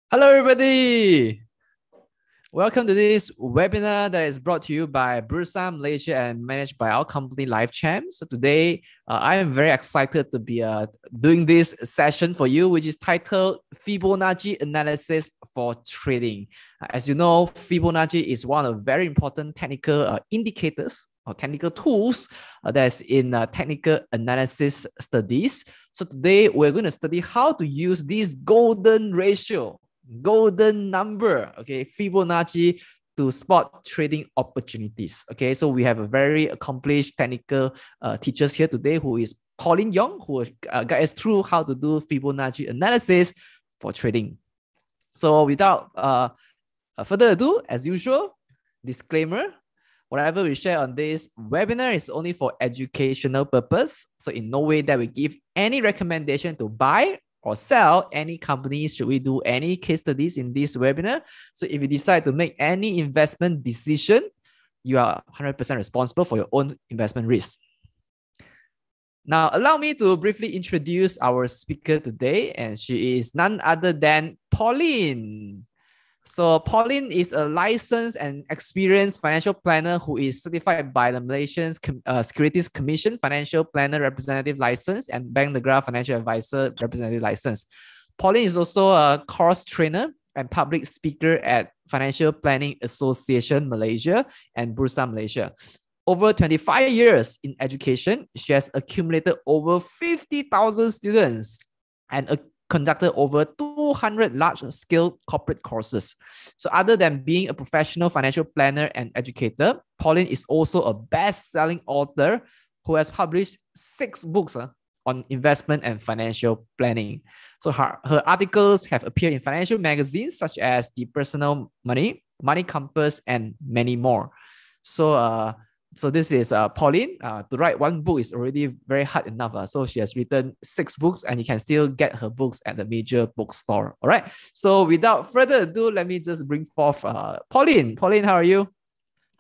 Hello, everybody. Welcome to this webinar that is brought to you by Bursa Malaysia and managed by our company LifeChamp. So today, I am very excited to be doing this session for you, which is titled Fibonacci Analysis for Trading. As you know, Fibonacci is one of very important technical indicators or technical tools that's in technical analysis studies. So today, we're going to study how to use this golden ratio, golden number, okay, Fibonacci, to spot trading opportunities. Okay, so we have a very accomplished technical teachers here today, who is Pauline Young, who will guide us through how to do Fibonacci analysis for trading. So without further ado, as usual, disclaimer: whatever we share on this webinar is only for educational purpose. So in no way that we give any recommendation to buy or sell any companies should we do any case studies in this webinar. So if you decide to make any investment decision, you are 100% responsible for your own investment risk. Now, allow me to briefly introduce our speaker today, and she is none other than Pauline. So Pauline is a licensed and experienced financial planner who is certified by the Malaysian Securities Commission Financial Planner Representative License and Bank Negara Financial Advisor Representative License. Pauline is also a course trainer and public speaker at Financial Planning Association Malaysia and Bursa Malaysia. Over 25 years in education, she has accumulated over 50,000 students and conducted over 200 large-scale corporate courses. So other than being a professional financial planner and educator, Pauline is also a best-selling author who has published 6 books on investment and financial planning. So her articles have appeared in financial magazines such as The Personal Money, Money Compass, and many more. So this is Pauline. To write one book is already very hard enough. So she has written 6 books, and you can still get her books at the major bookstore. All right. So without further ado, let me just bring forth Pauline. Pauline, how are you?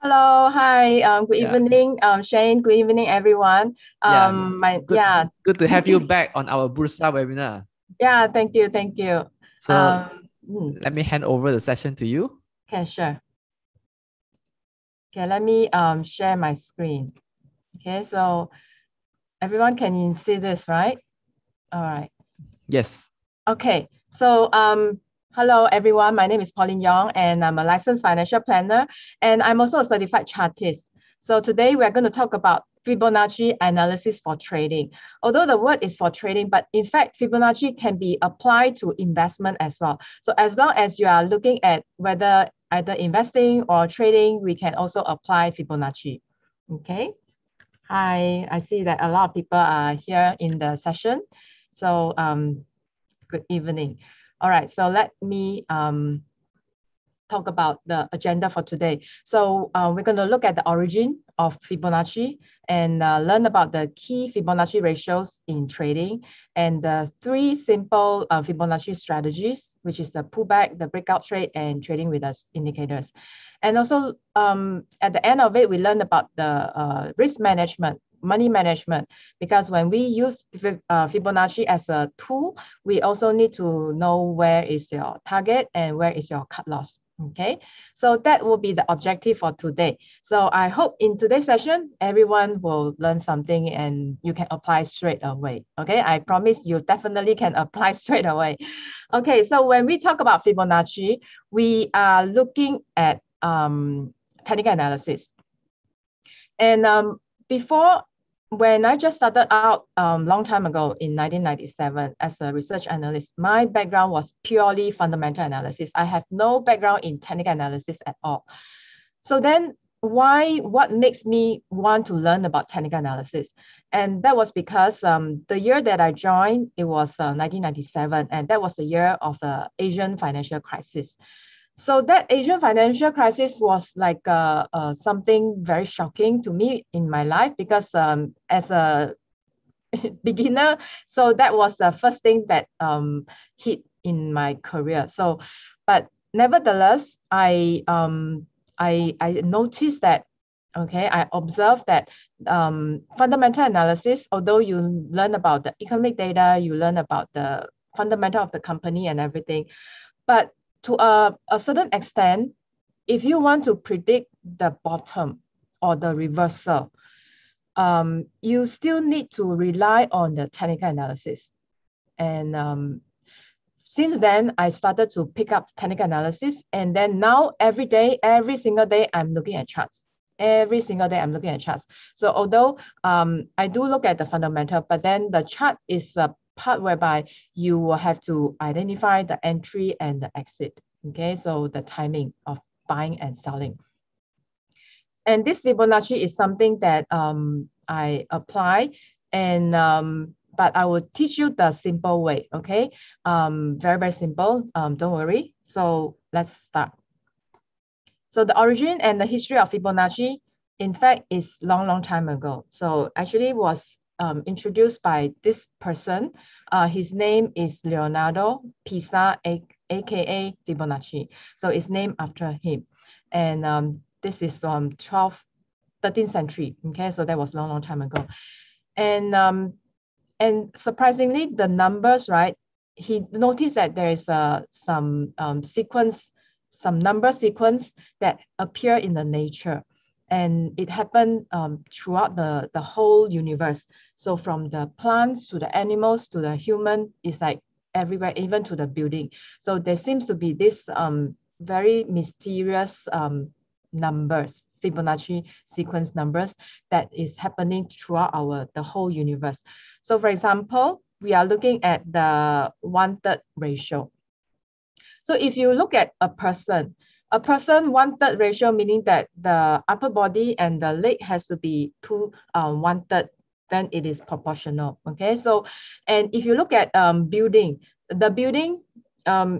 Hello, hi, good evening, Shane. Good evening, everyone. Good to have you back on our Bursa webinar. Yeah, thank you. So let me hand over the session to you. Okay, sure. Okay, let me share my screen. Okay, so everyone can see this, right? All right. Yes. Okay, so hello everyone. My name is Pauline Yong, and I'm a licensed financial planner, and I'm also a certified chartist. So today we're going to talk about Fibonacci analysis for trading. Although the word is for trading, but in fact, Fibonacci can be applied to investment as well. So as long as you are looking at whether either investing or trading, we can also apply Fibonacci. Okay. Hi, I see that a lot of people are here in the session. So good evening. All right, so let me talk about the agenda for today. So we're going to look at the origin of Fibonacci and learn about the key Fibonacci ratios in trading and the 3 simple Fibonacci strategies, which is the pullback, the breakout trade, and trading with us indicators. And also at the end of it, we learn about the risk management, money management, because when we use Fibonacci as a tool, we also need to know where is your target and where is your cut loss. Okay, so that will be the objective for today. So I hope in today's session, everyone will learn something and you can apply straight away. Okay, I promise you definitely can apply straight away. Okay, so when we talk about Fibonacci, we are looking at technical analysis. And when I just started out long time ago in 1997 as a research analyst, my background was purely fundamental analysis. I have no background in technical analysis at all. So then what makes me want to learn about technical analysis? And that was because the year that I joined, it was 1997, and that was the year of the Asian financial crisis. So that Asian financial crisis was like something very shocking to me in my life because as a beginner, so that was the first thing that hit in my career. So, but nevertheless, I noticed that, okay, I observed that fundamental analysis, although you learn about the economic data, you learn about the fundamental of the company and everything, But to a certain extent, if you want to predict the bottom or the reversal, you still need to rely on the technical analysis. And since then, I started to pick up technical analysis. And then now every day, every single day, I'm looking at charts. Every single day, I'm looking at charts. So although I do look at the fundamental, but then the chart is a part whereby you will have to identify the entry and the exit. Okay, so the timing of buying and selling. And this Fibonacci is something that I apply, and but I will teach you the simple way. Okay, very, very simple. Don't worry. So let's start. So the origin and the history of Fibonacci, in fact, is long time ago. So actually was introduced by this person. His name is Leonardo Pisa, aka Fibonacci. So it's named after him. And this is 13th century. Okay, so that was long time ago. And surprisingly, the numbers, right? He noticed that there is some sequence, some number sequence that appear in the nature, and it happened throughout the whole universe. So from the plants to the animals to the human, it's like everywhere, even to the building. So there seems to be this very mysterious numbers, Fibonacci sequence numbers, that is happening throughout the whole universe. So for example, we are looking at the 1/3 ratio. So if you look at a person 1/3 ratio, meaning that the upper body and the leg has to be 1/3, then it is proportional. Okay, so and if you look at building, the building,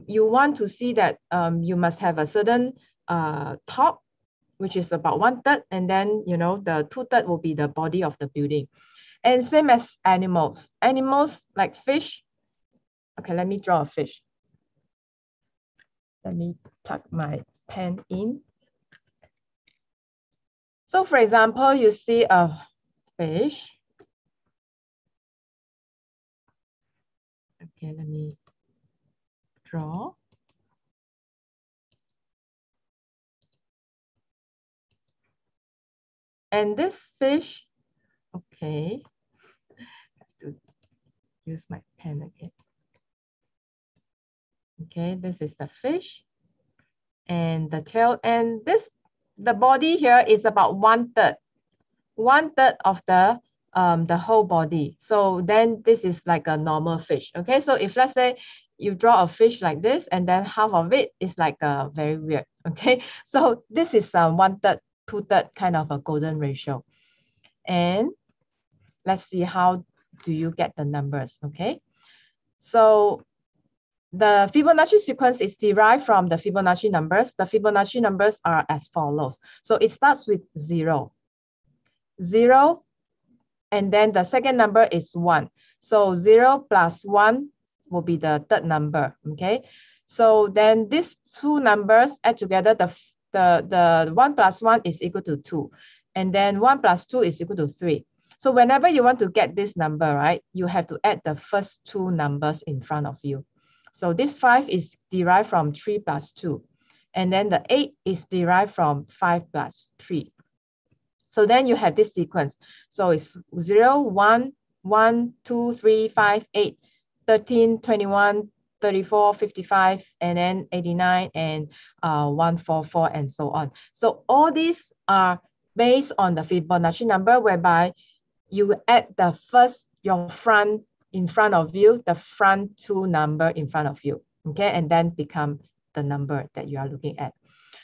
you want to see that you must have a certain top, which is about 1/3, and then the 2/3 will be the body of the building. And same as animals like fish. Okay, let me draw a fish. Let me plug my pen in. So for example, you see a fish. Okay, let me draw. And this fish, okay, I have to use my pen again. Okay, this is the fish and the tail, and the body here is about 1/3 of the whole body. So then this is like a normal fish. Okay, so if let's say you draw a fish like this and then half of it is like a very weird. Okay, so this is 1/3, 2/3 kind of a golden ratio. And let's see how do you get the numbers. Okay, so the Fibonacci sequence is derived from the Fibonacci numbers. The Fibonacci numbers are as follows. So it starts with 0, and then the second number is 1. So 0 plus 1 will be the third number. Okay, so then these two numbers add together, the 1 plus 1 is equal to 2, and then 1 plus 2 is equal to 3. So whenever you want to get this number, right, you have to add the first two numbers in front of you. So this 5 is derived from 3 plus 2. And then the 8 is derived from 5 plus 3. So then you have this sequence. So it's 0, 1, 1, 2, 3, 5, 8, 13, 21, 34, 55, and then 89, and 144, and so on. So all these are based on the Fibonacci number, whereby you add your front in front of you, the front two number in front of you, okay, and then become the number that you are looking at.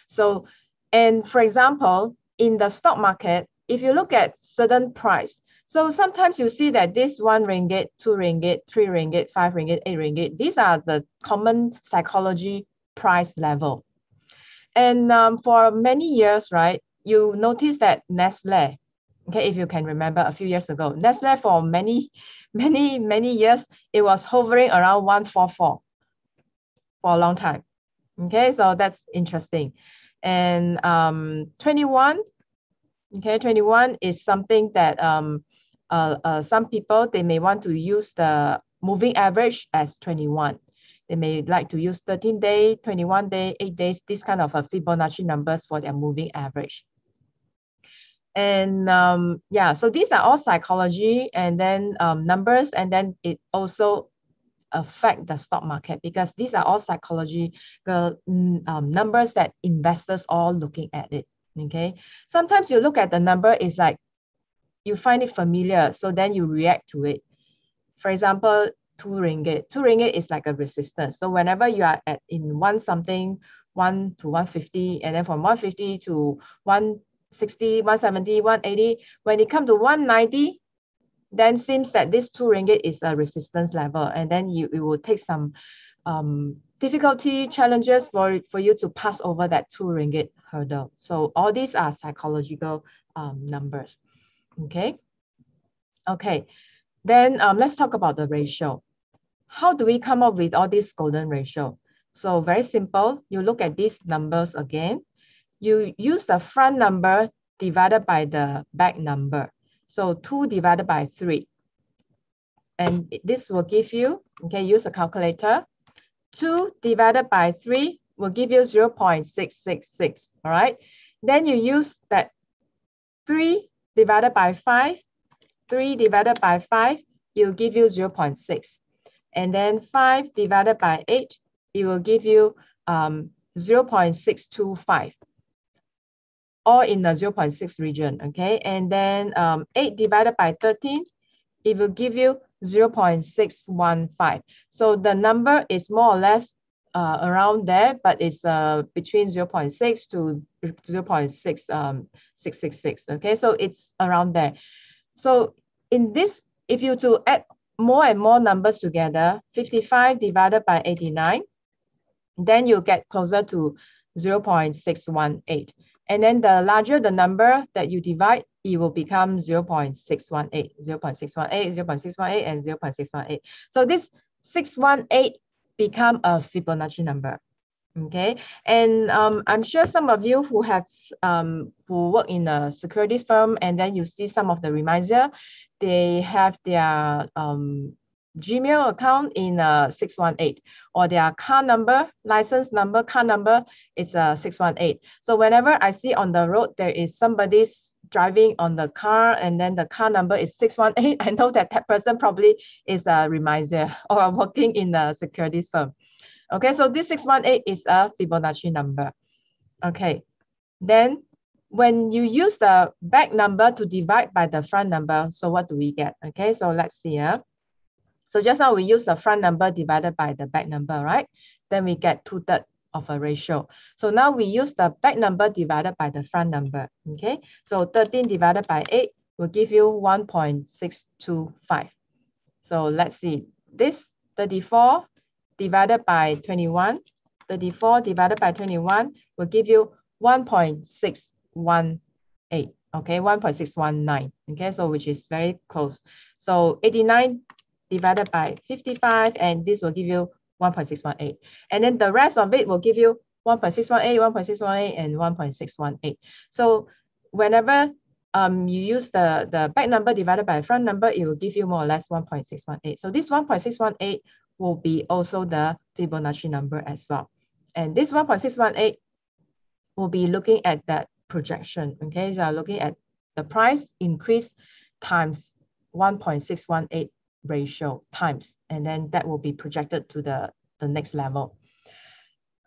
So, and for example, in the stock market, if you look at certain price, so sometimes you see that this 1 ringgit, 2 ringgit, 3 ringgit, 5 ringgit, 8 ringgit, these are the common psychology price level. And for many years, right, you notice that Nestle, okay, if you can remember a few years ago, Nestle for many years, it was hovering around 144 for a long time. Okay, so that's interesting. And 21, okay, 21 is something that some people, they may want to use the moving average as 21. They may like to use 13-day, 21-day, 8 days, this kind of a Fibonacci numbers for their moving average. And yeah, so these are all psychology and then numbers, and then it also affect the stock market because these are all psychological numbers that investors are looking at it. Okay, sometimes you look at the number, is like you find it familiar, so then you react to it. For example, 2 ringgit. 2 ringgit is like a resistance. So whenever you are at in one something, 1 to 150, and then from 150 to 160, 170, 180, when it comes to 190, then seems that this 2 ringgit is a resistance level, and then it will take some difficulty, challenges for you to pass over that 2 ringgit hurdle. So all these are psychological numbers. Okay. Okay. Then let's talk about the ratio. How do we come up with all this golden ratio? So very simple. You look at these numbers again. You use the front number divided by the back number. So 2 divided by 3. And this will give you, okay, use a calculator. 2 divided by 3 will give you 0.666, all right? Then you use that 3 divided by 5. 3 divided by 5, it will give you 0.6. And then 5 divided by 8, it will give you 0.625. All in the 0.6 region, okay? And then 8 divided by 13, it will give you 0.615. So the number is more or less around there, but it's between 0.6 to 0.6666, okay? So it's around there. So in this, if you to add more and more numbers together, 55 divided by 89, then you get closer to 0.618. And then the larger the number that you divide, it will become 0.618, 0.618, 0.618, and 0.618. So this 618 become a Fibonacci number. Okay, and I'm sure some of you who have who work in a securities firm, and then you see some of the reminder, they have their Gmail account in 618, or their car number, license number, car number is 618. So whenever I see on the road there is somebody's driving on the car and then the car number is 618, I know that that person probably is a reminder or working in a securities firm. Okay, so this 618 is a Fibonacci number. Okay, then when you use the back number to divide by the front number, so what do we get? Okay, so let's see. So just now we use the front number divided by the back number, right? Then we get 2/3 of a ratio. So now we use the back number divided by the front number. Okay, so 13 divided by 8 will give you 1.625. So let's see, this 34 divided by 21, 34 divided by 21 will give you 1.618, okay, 1.619, okay, so which is very close. So 89 divided by 55, and this will give you 1.618. And then the rest of it will give you 1.618, 1.618, and 1.618. So whenever you use the back number divided by front number, it will give you more or less 1.618. So this 1.618 will be also the Fibonacci number as well. And this 1.618 will be looking at that projection, okay? So looking at the price increase times 1.618 ratio times, and then that will be projected to the next level.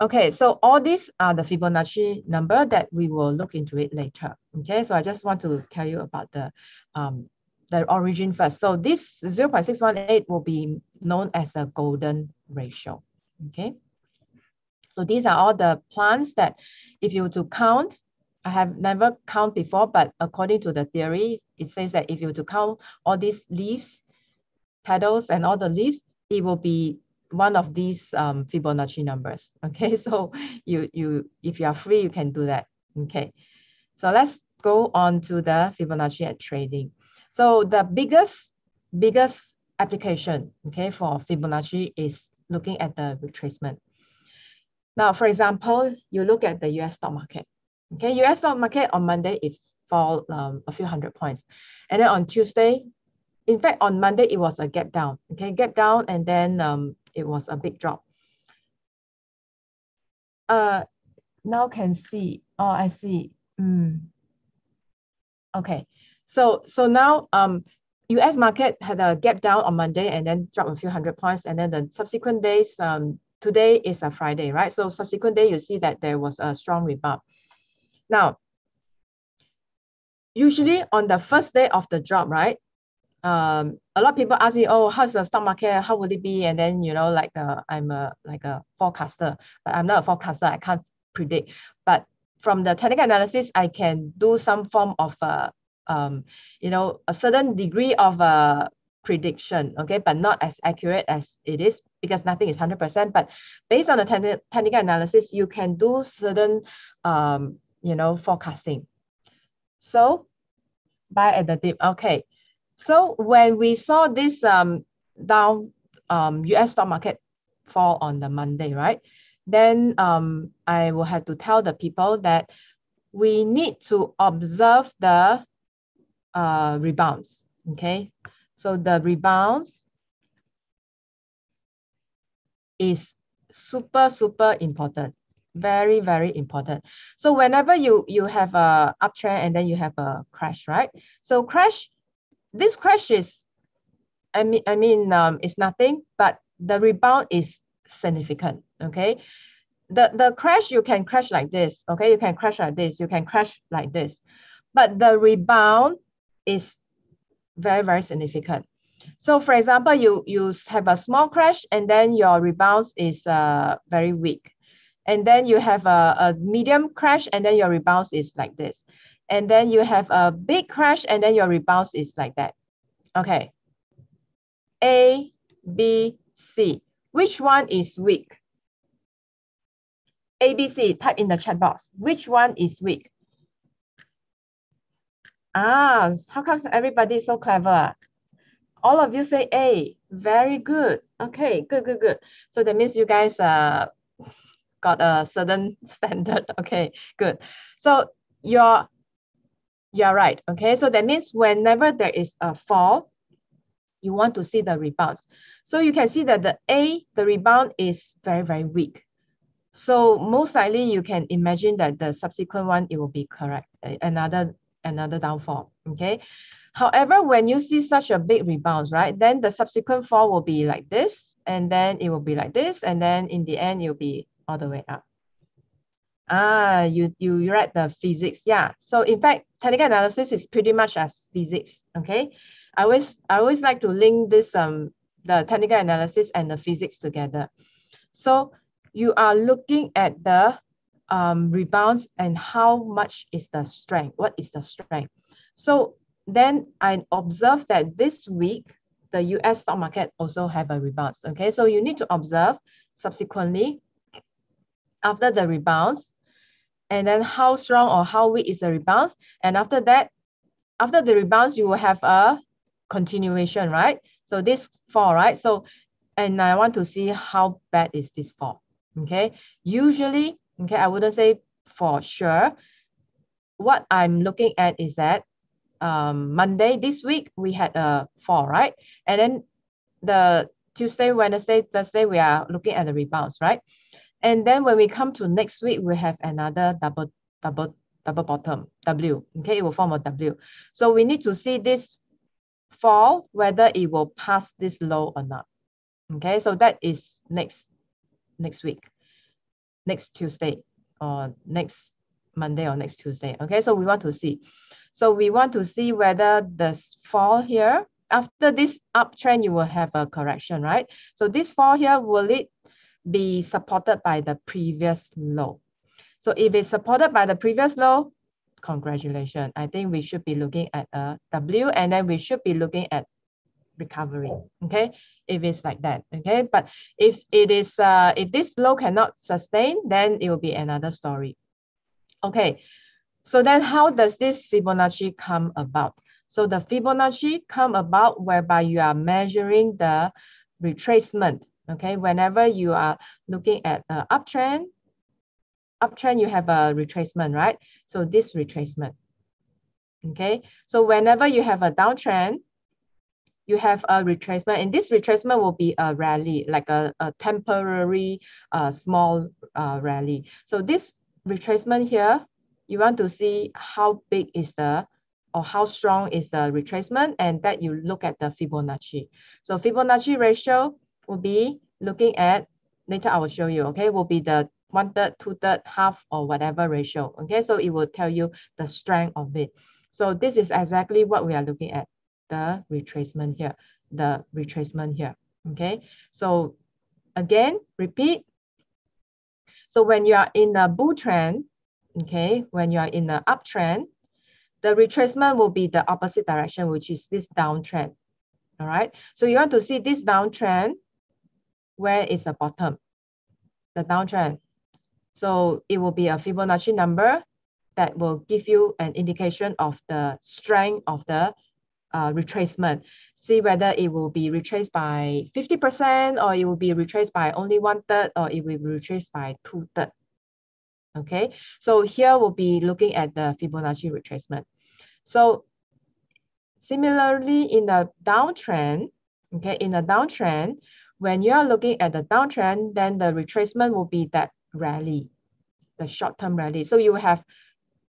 Okay, so all these are the Fibonacci number that we will look into it later. Okay, so I just want to tell you about the origin first. So this 0.618 will be known as a golden ratio. Okay, so these are all the plants that if you were to count, I have never count before, but according to the theory, it says that if you were to count all these leaves, petals, and all the leaves, it will be one of these Fibonacci numbers. Okay, so if you are free, you can do that. Okay, so let's go on to the Fibonacci at trading. So the biggest application, okay, for Fibonacci is looking at the retracement. Now, for example, you look at the US stock market. Okay, US stock market on Monday, it fall a few hundred points. And then on Tuesday, in fact, on Monday, it was a gap down. Okay, gap down, and then it was a big drop. now can see. Oh, I see. Okay. So now US market had a gap down on Monday and then dropped a few hundred points, and then the subsequent days, today is a Friday, right? So subsequent day, you see that there was a strong rebound. Now, usually on the first day of the drop, right? A lot of people ask me, oh, how's the stock market? How would it be? And then, like I'm like a forecaster, but I'm not a forecaster. I can't predict. But from the technical analysis, I can do some form of a certain degree of prediction, okay, but not as accurate as it is because nothing is 100%. But based on the technical analysis, you can do certain, forecasting. So buy at the dip, okay. So when we saw this down US stock market fall on the Monday, right? Then I will have to tell the people that we need to observe the rebounds, okay? So the rebounds is super, super important. Very, very important. So whenever you have a uptrend and then you have a crash, right? So this crash is, it's nothing, but the rebound is significant, okay? The crash, you can crash like this, okay? You can crash like this, you can crash like this. But the rebound is very, very significant. So for example, you have a small crash and then your rebound is very weak. And then you have a medium crash and then your rebound is like this. And then you have a big crash and then your rebound is like that. Okay. A, B, C. Which one is weak? A, B, C, type in the chat box. Which one is weak? How come everybody is so clever? All of you say A. Very good. Okay, good. So that means you guys got a certain standard. Okay, good. So you're right. Okay, so that means whenever there is a fall, you want to see the rebounds. So you can see that the rebound is very, very weak. So most likely you can imagine that the subsequent one, it will be correct. Another downfall, okay? However, when you see such a big rebound, right, then the subsequent fall will be like this, and then it will be like this, and then in the end, you'll be all the way up. You read the physics. Yeah. So in fact, technical analysis is pretty much as physics. Okay. I always like to link this the technical analysis and the physics together. So you are looking at the rebounds and how much is the strength. What is the strength? So then I observed that this week the US stock market also have a rebound. Okay. So you need to observe subsequently after the rebounds, and then how strong or how weak is the rebounds. And after that, after the rebounds, you will have a continuation, right? So this fall, right? So, and I want to see how bad is this fall, okay? Usually, okay, I wouldn't say for sure. What I'm looking at is that Monday, this week, we had a fall, right? And then the Tuesday, Wednesday, Thursday, we are looking at the rebounds, right? And then when we come to next week, we have another double bottom, W, okay? It will form a W. So we need to see this fall, whether it will pass this low or not, okay? So that is next week, next Tuesday, or next Monday or next Tuesday, okay? So we want to see. So we want to see whether this fall here, after this uptrend, you will have a correction, right? So this fall here, will it be supported by the previous low? So if it's supported by the previous low, congratulations. I think we should be looking at a W, and then we should be looking at recovery, okay? If it's like that, okay? But if it is, if this low cannot sustain, then it will be another story. Okay, so then how does this Fibonacci come about? So the Fibonacci come about whereby you are measuring the retracement, okay? Whenever you are looking at an uptrend, you have a retracement, right? So this retracement, okay? So whenever you have a downtrend, you have a retracement, and this retracement will be a rally, like a temporary small rally. So this retracement here, you want to see how big is the, or how strong is the retracement, and that you look at the Fibonacci. So Fibonacci ratio will be looking at, later I will show you, okay, will be the 1/3, 2/3, half, or whatever ratio. Okay, so it will tell you the strength of it. So this is exactly what we are looking at, the retracement here, the retracement here. Okay, so again, repeat. So when you are in a bull trend, okay, when you are in the uptrend, the retracement will be the opposite direction, which is this downtrend. All right, so you want to see this downtrend, where is the bottom, the downtrend. So it will be a Fibonacci number that will give you an indication of the strength of the retracement. See whether it will be retraced by 50%, or it will be retraced by only 1/3, or it will be retraced by 2/3. Okay, so here we'll be looking at the Fibonacci retracement. So similarly, in the downtrend, okay, in a downtrend, when you are looking at the downtrend, then the retracement will be that rally, the short-term rally. So you have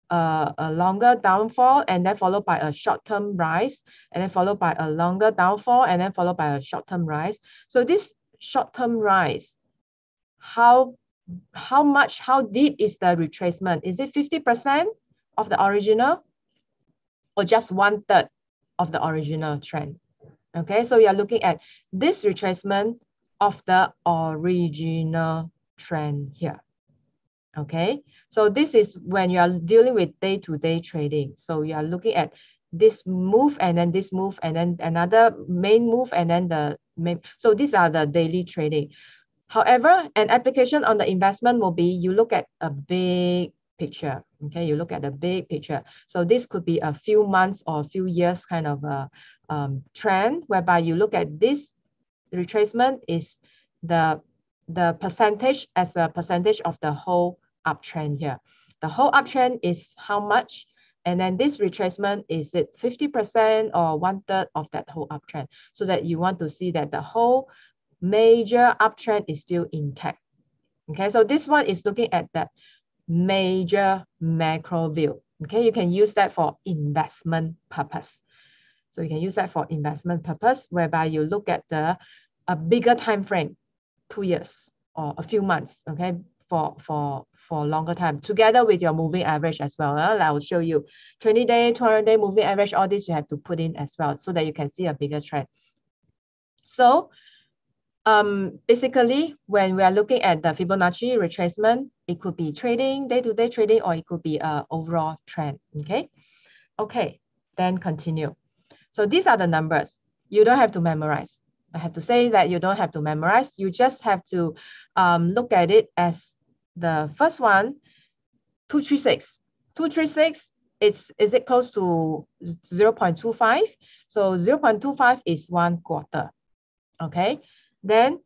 a longer downfall, and then followed by a short-term rise, and then followed by a longer downfall, and then followed by a short-term rise. So this short-term rise, how deep is the retracement? Is it 50% of the original, or just 1/3 of the original trend? Okay, so you are looking at this retracement of the original trend here. Okay, so this is when you are dealing with day-to-day trading. So you are looking at this move, and then this move, and then another main move, and then the main. So these are the daily trading. However, an application on the investment will be, you look at a big picture. Okay, you look at the big picture. So this could be a few months or a few years kind of a trend, whereby you look at this retracement is the percentage as a percentage of the whole uptrend here. The whole uptrend is how much? And then this retracement, is it 50% or 1/3 of that whole uptrend? So that you want to see that the whole major uptrend is still intact. Okay, so this one is looking at that major macro view. Okay, you can use that for investment purpose. So you can use that for investment purpose, whereby you look at a bigger time frame, 2 years or a few months, okay, for longer time, together with your moving average as well. I will show you 20-day, 200-day moving average, all this you have to put in as well, so that you can see a bigger trend. So basically, when we are looking at the Fibonacci retracement, it could be trading, day-to-day trading, or it could be an overall trend. Okay, then continue. So these are the numbers. You don't have to memorize. I have to say that you don't have to memorize. You just have to look at it as the first one, 236. 236, is it close to 0.25? So 0.25 is 1/4. Okay. Then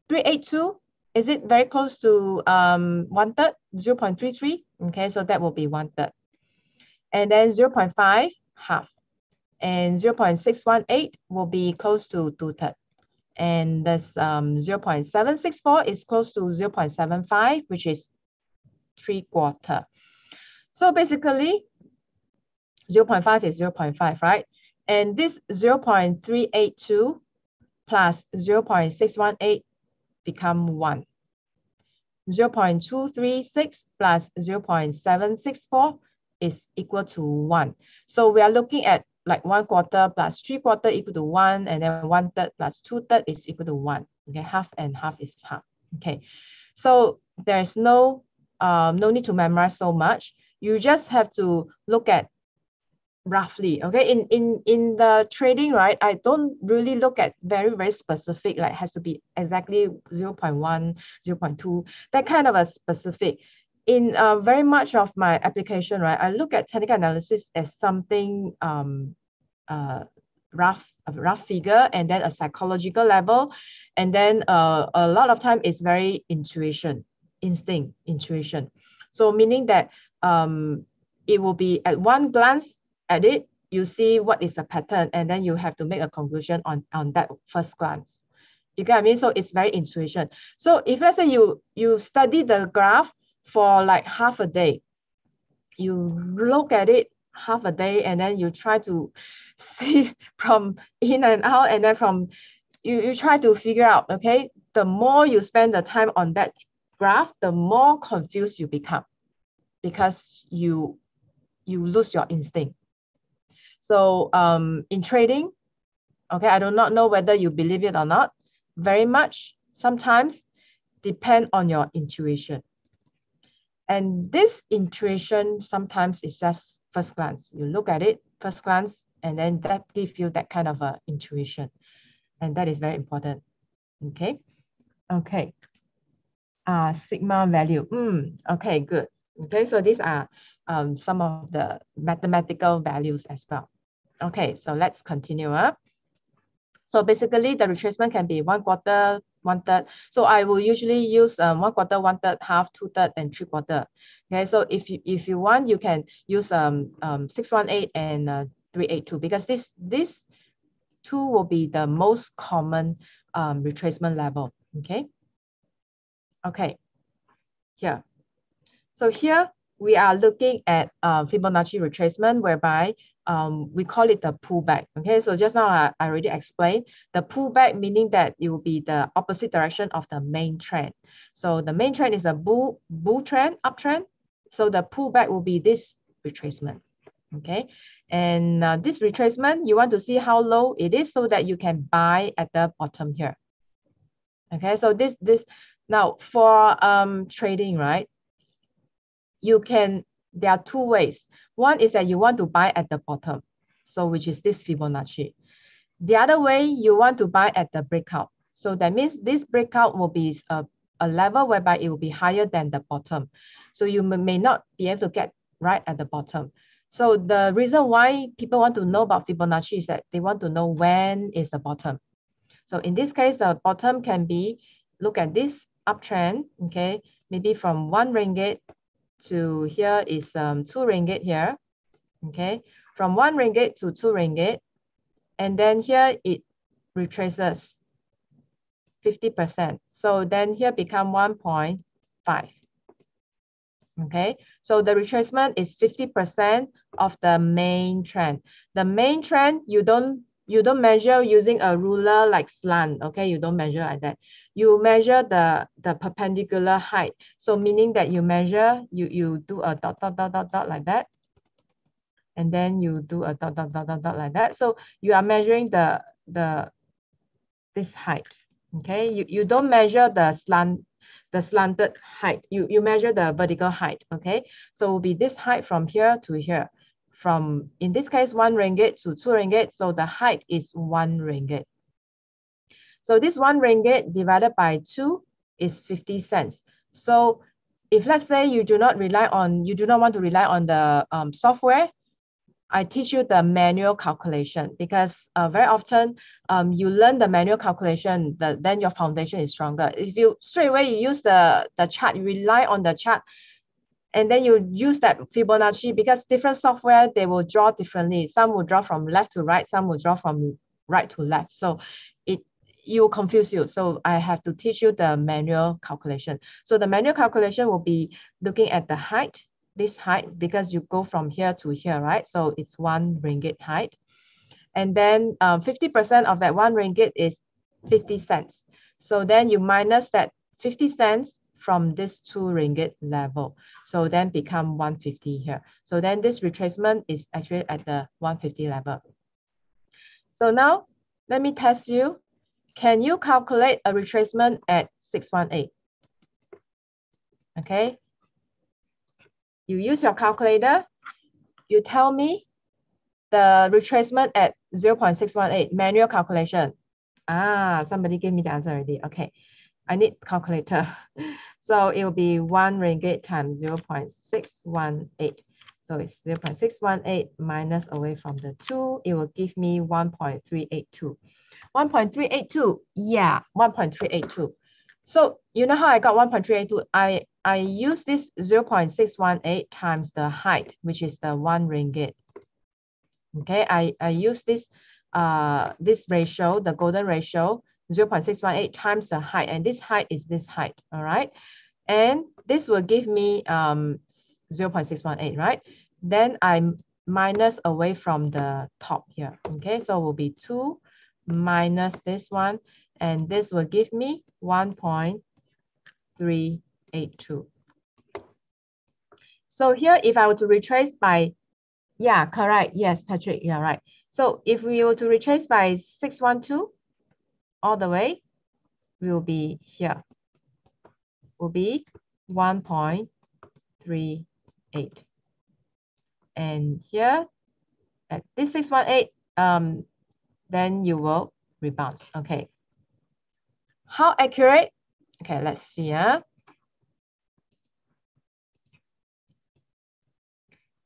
382, is it very close to 1/3? 0.33. Okay, so that will be 1/3. And then 0.5, half. And 0.618 will be close to 2/3. And this 0.764 is close to 0.75, which is 3/4. So basically, 0.5 is 0.5, right? And this 0.382 plus 0.618 become 1. 0.236 plus 0.764 is equal to 1. So we are looking at like 1/4 plus 3/4 equal to 1, and then 1/3 plus 2/3 is equal to 1. Okay, half and half is half. Okay, so there's no need to memorize so much. You just have to look at roughly. Okay, in the trading, right, I don't really look at very specific, like has to be exactly 0.1, 0.2, that kind of a specific. In very much of my application, right, I look at technical analysis as something a rough figure, and then a psychological level, and then a lot of time it's very intuition. So meaning that it will be at one glance at it, you see what is the pattern, and then you have to make a conclusion on that first glance. You get what I mean? So it's very intuition. So if let's say you study the graph for like half a day, you look at it half a day, and then you try to see from in and out, and then from you try to figure out, okay, the more you spend the time on that graph, the more confused you become, because you lose your instinct. So in trading, okay, I do not know whether you believe it or not, very much sometimes depend on your intuition. And this intuition sometimes is just first glance. You look at it first glance, and then that gives you that kind of a intuition. And that is very important. Okay. Okay. Sigma value. Okay, good. Okay, so these are some of the mathematical values as well. Okay, so let's continue. So basically, the retracement can be 1/4, 1/3. So I will usually use 1/4, 1/3, half, 2/3, and 3/4. Okay, so if you want, you can use 618 and 382, because this two will be the most common retracement level. Okay. Okay. Here. So here we are looking at Fibonacci retracement, whereby we call it the pullback. Okay, so just now I already explained the pullback, meaning that it will be the opposite direction of the main trend. So the main trend is a bull trend, uptrend. So the pullback will be this retracement. Okay, and this retracement, you want to see how low it is so that you can buy at the bottom here. Okay, so this now for trading, right? There are two ways. One is that you want to buy at the bottom, so which is this Fibonacci. The other way, you want to buy at the breakout. So that means this breakout will be a level whereby it will be higher than the bottom. So you may not be able to get right at the bottom. So the reason why people want to know about Fibonacci is that they want to know when is the bottom. So in this case, the bottom can be, look at this uptrend, okay, maybe from 1 ringgit to here is 2 ringgit here, okay, from 1 ringgit to 2 ringgit, and then here it retraces 50%. So then here become 1.5. Okay, so the retracement is 50% of the main trend. The main trend, you don't measure using a ruler like slant. Okay, you don't measure like that. You measure the perpendicular height. So meaning that you measure, you do a dot like that, and then you do a dot like that. So you are measuring this height. Okay, you don't measure the slanted height. You measure the vertical height. Okay, so it will be this height from here to here. From, in this case, 1 ringgit to 2 ringgit. So the height is 1 ringgit. So this 1 ringgit divided by 2 is 50 cents. So if let's say you do not want to rely on the software, I teach you the manual calculation, because very often you learn the manual calculation, then your foundation is stronger. If you straight away you use the chart, you rely on the chart, and then you use that Fibonacci, because different software, they will draw differently. Some will draw from left to right, some will draw from right to left. So you will confuse you. So I have to teach you the manual calculation. So the manual calculation will be looking at the height, this height, because you go from here to here, right? So it's 1 ringgit height. And then 50% of that 1 ringgit is 50 cents. So then you minus that 50 cents from this 2 ringgit level. So then become 150 here. So then this retracement is actually at the 150 level. So now let me test you. Can you calculate a retracement at 618? Okay. You use your calculator. You tell me the retracement at 0.618, manual calculation. Somebody gave me the answer already. Okay. I need calculator. So it will be 1 ringgit times 0.618. So it's 0.618 minus away from the 2. It will give me 1.382. 1.382. Yeah, 1.382. So you know how I got 1.382? I use this 0.618 times the height, which is the 1 ringgit. Okay, I use this ratio, the golden ratio, 0.618 times the height, and this height is this height, all right? And this will give me 0.618, right? Then I minus away from the top here, okay? So it will be 2 minus this one, and this will give me 1.382. So here, if I were to retrace by, yeah, correct. Yes, Patrick, you're right. So if we were to retrace by 612 all the way, we will be here, will be 1.38. And here, at this 618, then you will rebound. Okay. How accurate? Okay, let's see.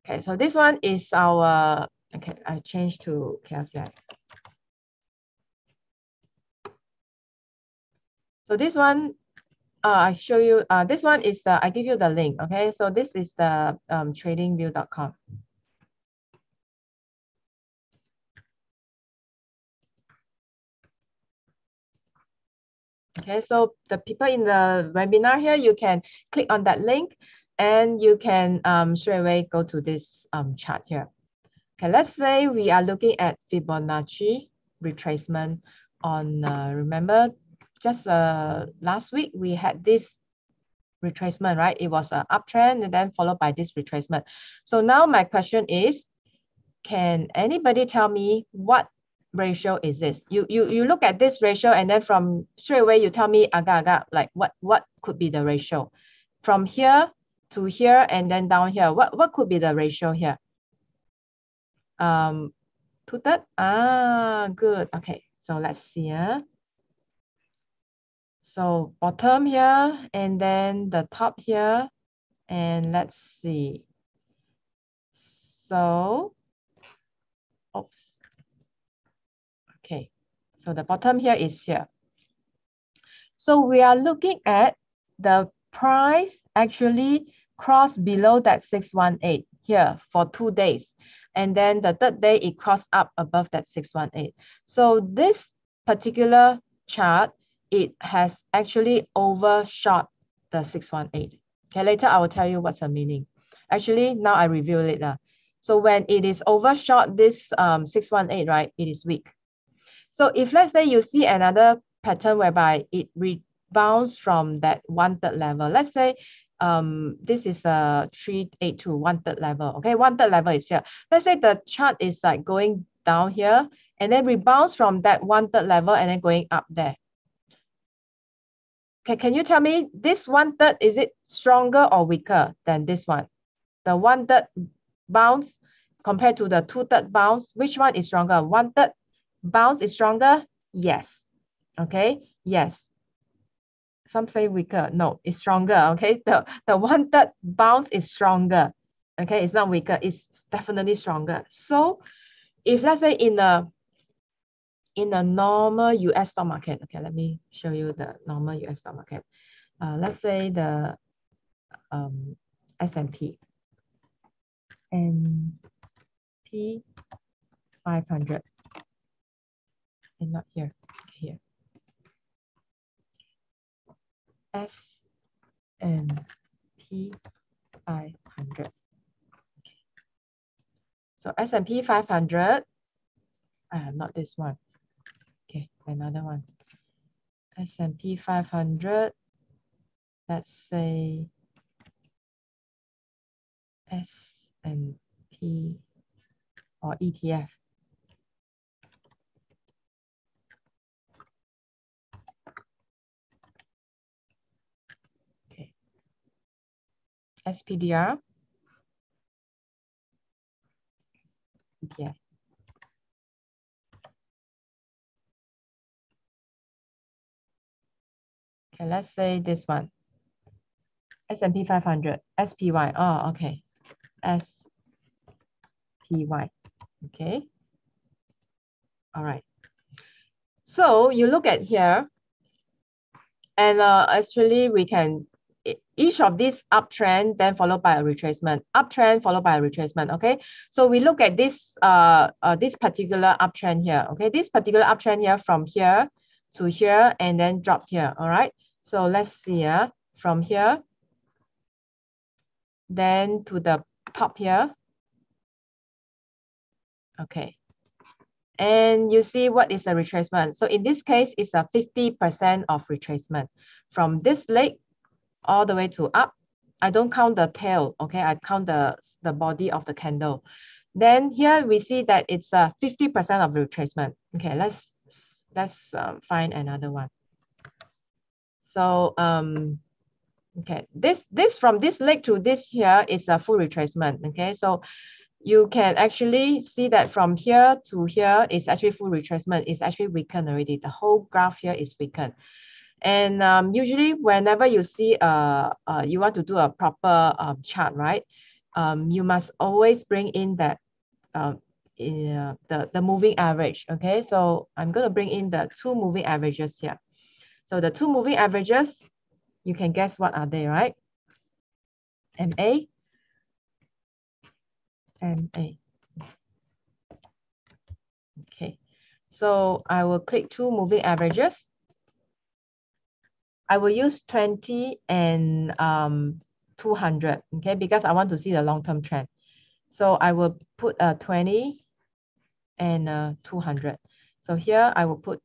Okay, so this one is our, okay, I changed to KLCI. So this one, I show you, this one is the, I give you the link, okay? So this is the tradingview.com. Okay, so the people in the webinar here, you can click on that link and you can straight away go to this chart here. Okay, let's say we are looking at Fibonacci retracement on, remember, just last week we had this retracement, right? It was an uptrend and then followed by this retracement. So now my question is, can anybody tell me what ratio is this? You look at this ratio and then from straight away you tell me agak-agak, like what could be the ratio? From here to here and then down here, what could be the ratio here? 2/3? Ah, good. Okay, so let's see. So bottom here and then the top here, and let's see. So, oops. Okay, so the bottom here is here. So we are looking at the price actually crossed below that 618 here for 2 days. And then the third day, it crossed up above that 618. So this particular chart, it has actually overshot the 618. Okay, later I will tell you what's the meaning. Actually, now I reveal it. So when it is overshot this 618, right, it is weak. So if let's say you see another pattern whereby it rebounds from that 1/3 level, let's say this is a 382 1/3 level. Okay, 1/3 level is here. Let's say the chart is like going down here and then rebounds from that 1/3 level and then going up there. Okay, can you tell me this 1/3, is it stronger or weaker than this one? The 1/3 bounce compared to the 2/3 bounce, which one is stronger? 1/3 bounce is stronger? Yes. Okay, yes. Some say weaker. No, it's stronger. Okay, the 1/3 bounce is stronger. Okay, it's not weaker, it's definitely stronger. So if let's say in a normal US stock market, okay, let me show you the normal US stock market. Let's say the S&P 500. And not here, here. S&P 500. Okay. So S&P 500, not this one. Okay, another one. S&P 500, let's say S&P or ETF. Okay. SPDR. ETF. Okay, let's say this one. S&P 500, SPY. Oh, okay. SPY. Okay. All right. So you look at here, and actually we can each of these uptrend, then followed by a retracement, uptrend followed by a retracement. Okay, so we look at this this particular uptrend here. Okay, this particular uptrend here from here to here and then drop here. All right, so let's see from here then to the top here. Okay, and you see what is the retracement. So in this case, it's a 50% of retracement from this leg all the way to up. I don't count the tail, okay? I count the body of the candle. Then here we see that it's a 50% of retracement. Okay, let's find another one. So okay, this from this leg to this here is a full retracement. Okay, so you can actually see that from here to here is actually full retracement. It's actually weakened already. The whole graph here is weakened. And usually whenever you see you want to do a proper chart, right? You must always bring in that the moving average. Okay, so I'm going to bring in the two moving averages here. So the two moving averages, you can guess what are they, right? MA, MA. Okay, so I will click two moving averages. I will use 20 and 200, okay, because I want to see the long-term trend. So I will put 20 and 200. So here I will put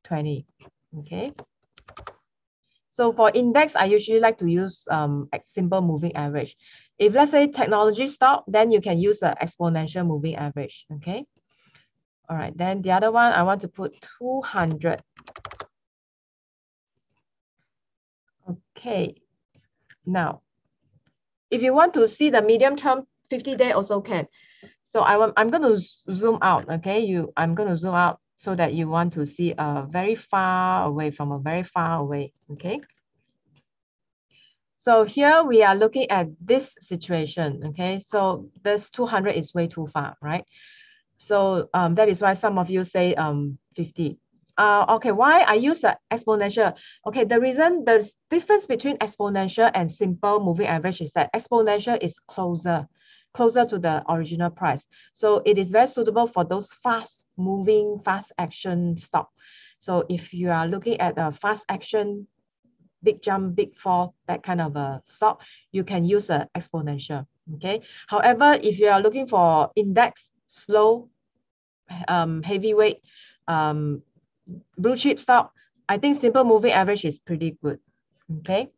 20, okay. So for index, I usually like to use simple moving average. If let's say technology stock, then you can use the exponential moving average, okay. All right, then the other one, I want to put 200. Okay, now, if you want to see the medium term, 50-day also can. So I'm going to zoom out, okay? I'm going to zoom out so that you want to see very far away from a very far away, okay? So here we are looking at this situation, okay? So this 200 is way too far, right? So that is why some of you say 50. Okay, why I use the exponential? Okay, the difference between exponential and simple moving average is that exponential is closer to the original price. So it is very suitable for those fast moving, fast action stock. So if you are looking at a fast action, big jump, big fall, that kind of a stock, you can use the exponential, okay? However, if you are looking for index, slow, heavyweight, blue chip stock, I think simple moving average is pretty good, okay?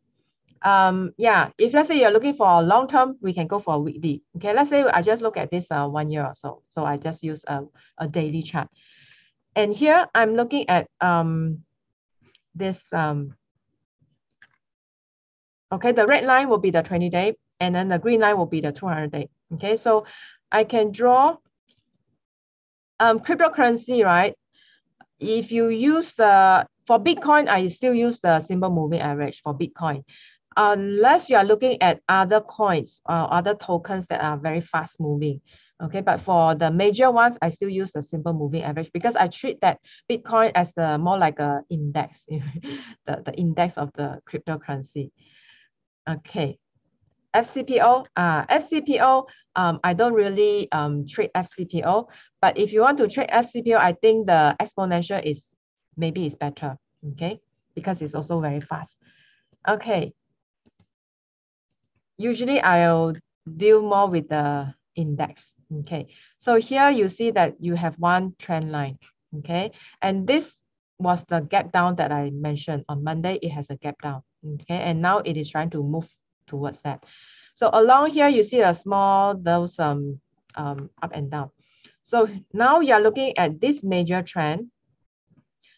Yeah, if let's say you're looking for a long term, we can go for a weekly. Okay, let's say I just look at this 1 year or so. So I just use a daily chart. And here I'm looking at this, okay, the red line will be the 20-day, and then the green line will be the 200-day. Okay, so I can draw cryptocurrency, right? If you use for Bitcoin, I still use the simple moving average for Bitcoin. Unless you are looking at other coins or other tokens that are very fast moving. Okay, but for the major ones, I still use the simple moving average because I treat that Bitcoin as more like a index, the index of the cryptocurrency. Okay, FCPO, I don't really trade FCPO, but if you want to trade FCPO, I think the exponential maybe is better, okay, because it's also very fast. Okay, usually I'll deal more with the index, okay. So here you see that you have one trend line, okay, and this was the gap down that I mentioned on Monday. It has a gap down, okay, and now it is trying to move towards that. So along here, you see a small, those up and down. So now you're looking at this major trend.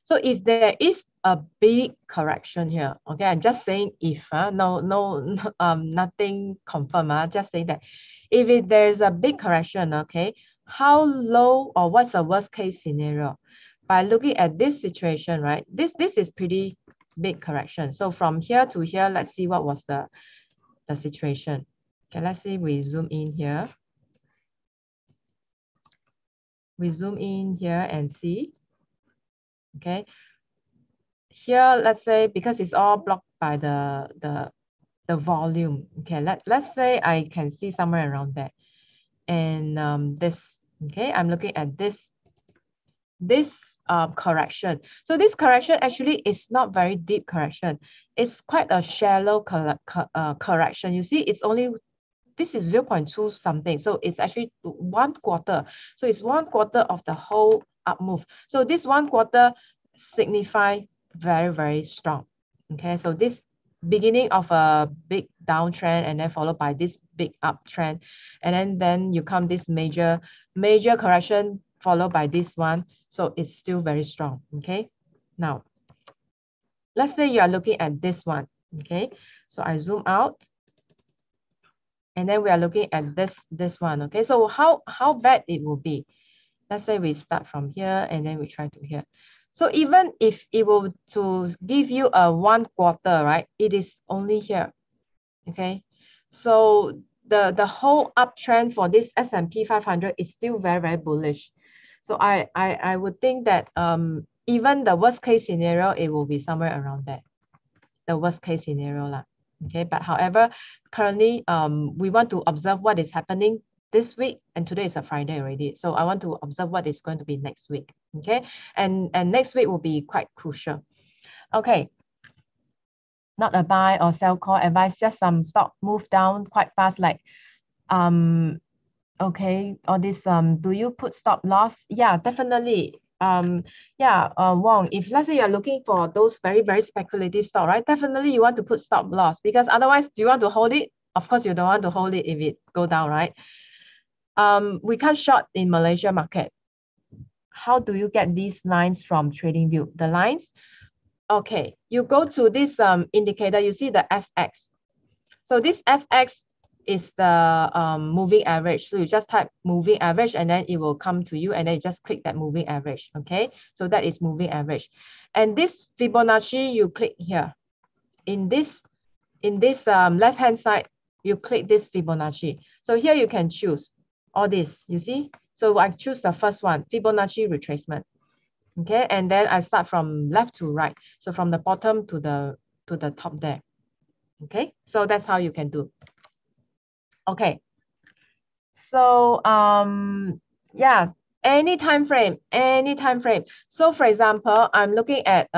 So if there is a big correction here, okay, I'm just saying if, nothing confirmed, just saying that if there's a big correction, okay, how low or what's the worst case scenario? By looking at this situation, right, this is pretty big correction. So from here to here, let's see what was the situation. Okay, let's see, we zoom in here. We zoom in here and see. Okay. Here, let's say, because it's all blocked by the volume. Okay, let's say I can see somewhere around there. And this, okay, I'm looking at this correction. So this correction actually is not very deep correction. It's quite a shallow correction. You see, it's only, this is 0.2 something. So it's actually 1/4. So it's 1/4 of the whole up move. So this 1/4 signify very, very strong. Okay, so this beginning of a big downtrend and then followed by this big uptrend. And then you come this major correction followed by this one. So it's still very strong. Okay, now let's say you are looking at this one. Okay, so I zoom out. And then we are looking at this one. Okay, so how bad it will be? Let's say we start from here and then we try to here. So even if it will to give you a 1/4, right? It is only here. Okay, so the whole uptrend for this S&P 500 is still very, very bullish. So I would think that even the worst case scenario, it will be somewhere around there. The worst case scenario lah. Okay, but however, currently we want to observe what is happening this week, and today is a Friday already. So I want to observe what is going to be next week. Okay, and next week will be quite crucial. Okay, not a buy or sell call advice, just some stock move down quite fast, like okay, all this do you put stop loss? Yeah, definitely. Wong, if let's say you're looking for those very, very speculative stock, right? Definitely you want to put stop loss, because otherwise, do you want to hold it? Of course, you don't want to hold it if it go down, right? We can't short in Malaysia market. How do you get these lines from TradingView? The lines, okay, you go to this indicator, you see the FX. So this FX is the moving average. So you just type moving average and then it will come to you, and then you just click that moving average. Okay, so that is moving average. And this Fibonacci, you click here. In this left hand side, you click this Fibonacci. So here you can choose all this, you see. So I choose the first one, Fibonacci retracement. Okay, and then I start from left to right. So from the bottom to the top there. Okay, so that's how you can do. Okay, so yeah, any time frame. So for example, I'm looking at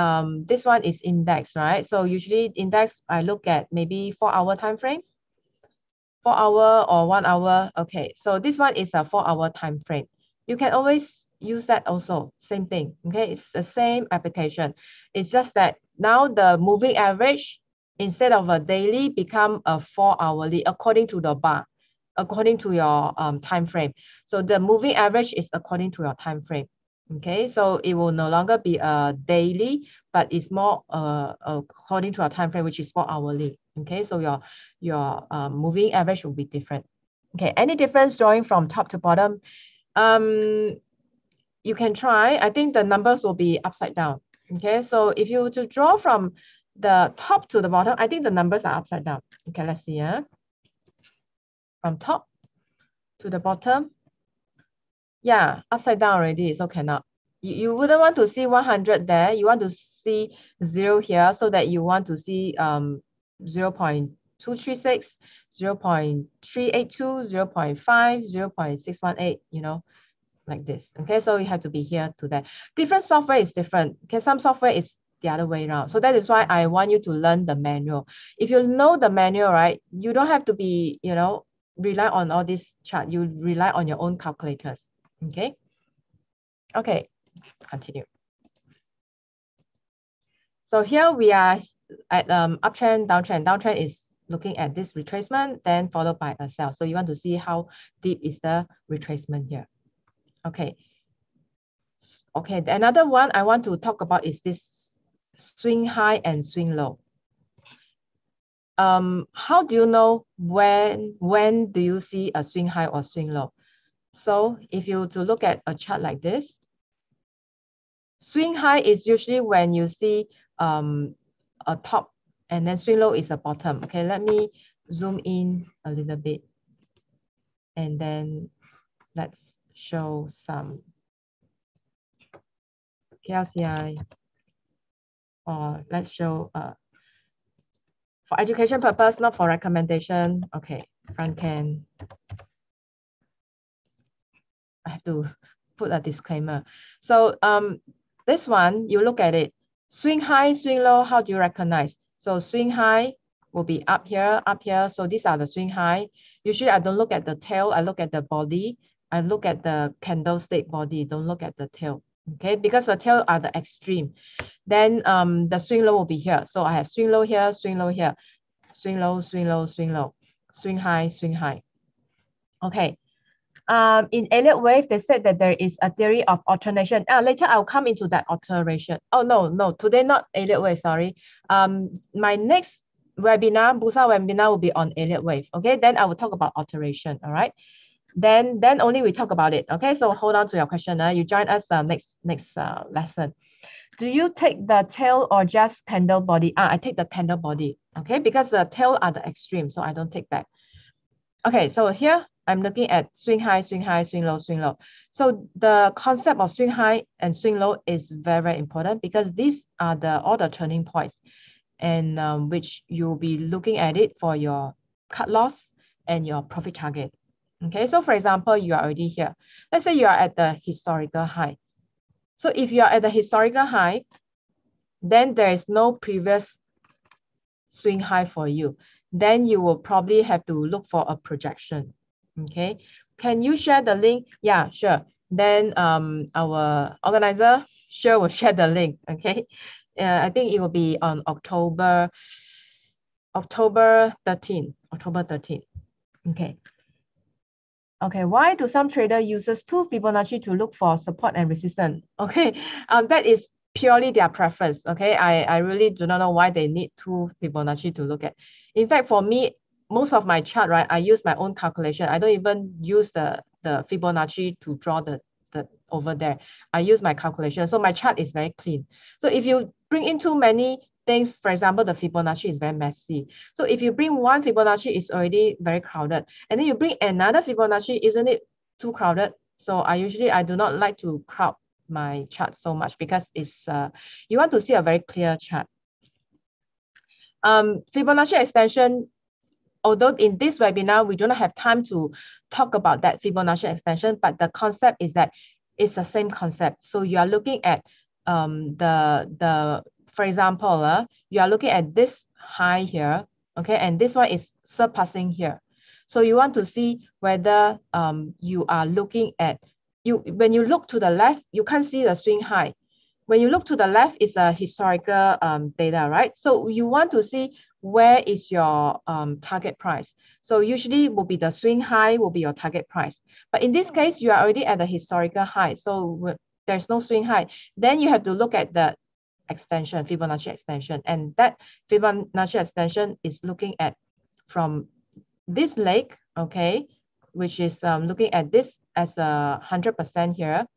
this one is index, right? So usually index I look at maybe 4-hour time frame, 4-hour or 1 hour. Okay, so this one is a 4-hour time frame. You can always use that also, same thing. Okay, it's the same application. It's just that now the moving average, instead of a daily, become a 4-hourly according to the bar, according to your time frame. So the moving average is according to your time frame. Okay, so it will no longer be a daily, but it's more according to our time frame, which is 4-hourly. Okay, so your moving average will be different. Okay, any difference drawing from top to bottom? You can try. I think the numbers will be upside down. Okay, so if you were to draw from the top to the bottom, I think the numbers are upside down. Okay, let's see. From top to the bottom, yeah, upside down already, so cannot. You wouldn't want to see 100 there. You want to see 0 here, so that you want to see 0.236, 0.382, 0.5, 0.618, you know, like this. Okay, so you have to be here to that. Different software is different. Okay, some software is the other way around. So that is why I want you to learn the manual. If you know the manual, right, you don't have to be, you know, rely on all this chart. You rely on your own calculators. Okay. Okay, continue. So here we are at uptrend, downtrend. Downtrend is looking at this retracement, then followed by a sell. So you want to see how deep is the retracement here. Okay. Okay, another one I want to talk about is this swing high and swing low. How do you know when do you see a swing high or swing low? So if you to look at a chart like this, swing high is usually when you see a top, and then swing low is a bottom. Okay, let me zoom in a little bit, and then let's show some KLCI, or let's show For education purpose, not for recommendation. Okay, front can. I have to put a disclaimer. So this one, you look at it. Swing high, swing low, how do you recognize? So swing high will be up here, up here. So these are the swing high. Usually I don't look at the tail, I look at the body. I look at the candlestick body, don't look at the tail. Okay, because the tail are the extreme. Then the swing low will be here. So I have swing low here, swing low here, swing low, swing low, swing low, swing high, swing high. Okay. In Elliott wave, they said that there is a theory of alternation. Later I'll come into that alteration. Oh, no, today not Elliott wave, sorry. My next webinar, Busa webinar will be on Elliott wave. Okay, then I will talk about alteration, all right? Then only we talk about it. Okay, so hold on to your question. You join us next lesson. Do you take the tail or just candle body? I take the candle body, okay? Because the tail are the extreme, so I don't take that. Okay, so here I'm looking at swing high, swing high, swing low, swing low. So the concept of swing high and swing low is very, very important because these are all the turning points and which you'll be looking at it for your cut loss and your profit target. Okay, so for example, you are already here. Let's say you are at the historical high. So if you are at the historical high, then there is no previous swing high for you. Then you will probably have to look for a projection. Okay, can you share the link? Yeah, sure. Then our organizer sure will share the link. Okay, I think it will be on October 13. October 13. Okay. Okay, why do some trader uses 2 Fibonacci to look for support and resistance? Okay, that is purely their preference. Okay, I really do not know why they need 2 Fibonacci to look at. In fact, for me, most of my chart, right, I use my own calculation. I don't even use the Fibonacci to draw the over there. I use my calculation. So my chart is very clean. So if you bring in too many things, for example, the Fibonacci is very messy. So if you bring one Fibonacci, it's already very crowded. And then you bring another Fibonacci, isn't it too crowded? So I do not like to crowd my chart so much because it's you want to see a very clear chart. Fibonacci extension, although in this webinar, we do not have time to talk about that Fibonacci extension, but the concept is that it's the same concept. So you are looking at for example, you are looking at this high here, okay, and this one is surpassing here. So you want to see whether you are looking at, when you look to the left, you can't see the swing high. When you look to the left, it's a historical data, right? So you want to see where is your target price. So usually will be the swing high will be your target price. But in this case, you are already at the historical high. So there's no swing high. Then you have to look at the extension, Fibonacci extension. And that Fibonacci extension is looking at from this leg, okay, which is looking at this as 100% here.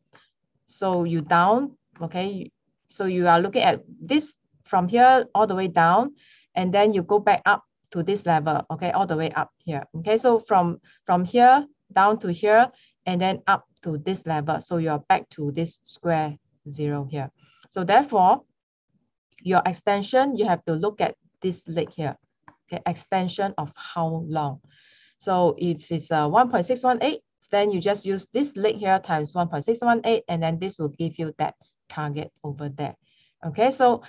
So you down, okay, so you are looking at this from here all the way down, and then you go back up to this level, okay, all the way up here, okay. So from here down to here, and then up to this level. So you're back to this square 0 here. So therefore, your extension, you have to look at this leg here, okay, extension of how long. So if it's 1.618, then you just use this leg here times 1.618, and then this will give you that target over there. Okay, so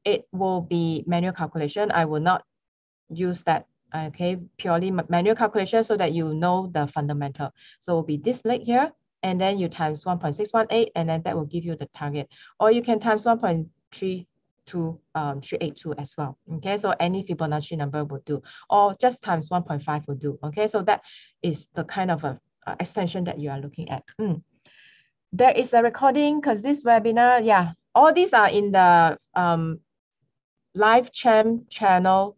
it will be manual calculation. I will not use that, okay, purely manual calculation so that you know the fundamental. So it will be this leg here, and then you times 1.618, and then that will give you the target. Or you can times 382 as well. Okay, so any Fibonacci number will do, or just times 1.5 will do. Okay, so that is the kind of a extension that you are looking at. There is a recording because this webinar, yeah, all these are in the live chat channel,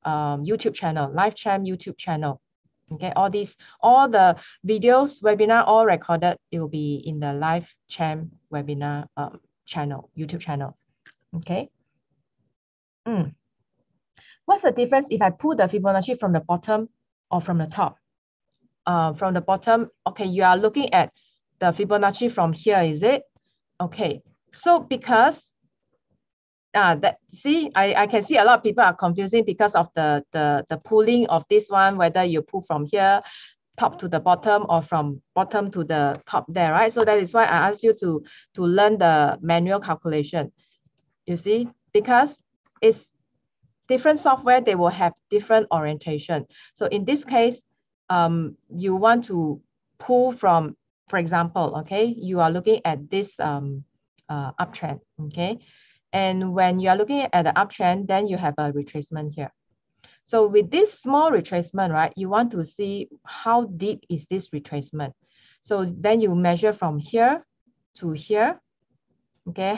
YouTube channel, live chat YouTube channel. Okay, all the videos, webinar, all recorded. It will be in the live chat webinar channel, YouTube channel. Okay. What's the difference if I pull the Fibonacci from the bottom or from the top? From the bottom, okay, you are looking at the Fibonacci from here, is it? Okay, so because I can see a lot of people are confusing because of the pulling of this one, whether you pull from here top to the bottom or from bottom to the top there, right? So that is why I asked you to learn the manual calculation. You see, because it's different software, they will have different orientation. So in this case, you want to pull from, for example, okay, you are looking at this uptrend, okay? And when you are looking at the uptrend, then you have a retracement here. So with this small retracement, right, you want to see how deep is this retracement. So then you measure from here to here, okay?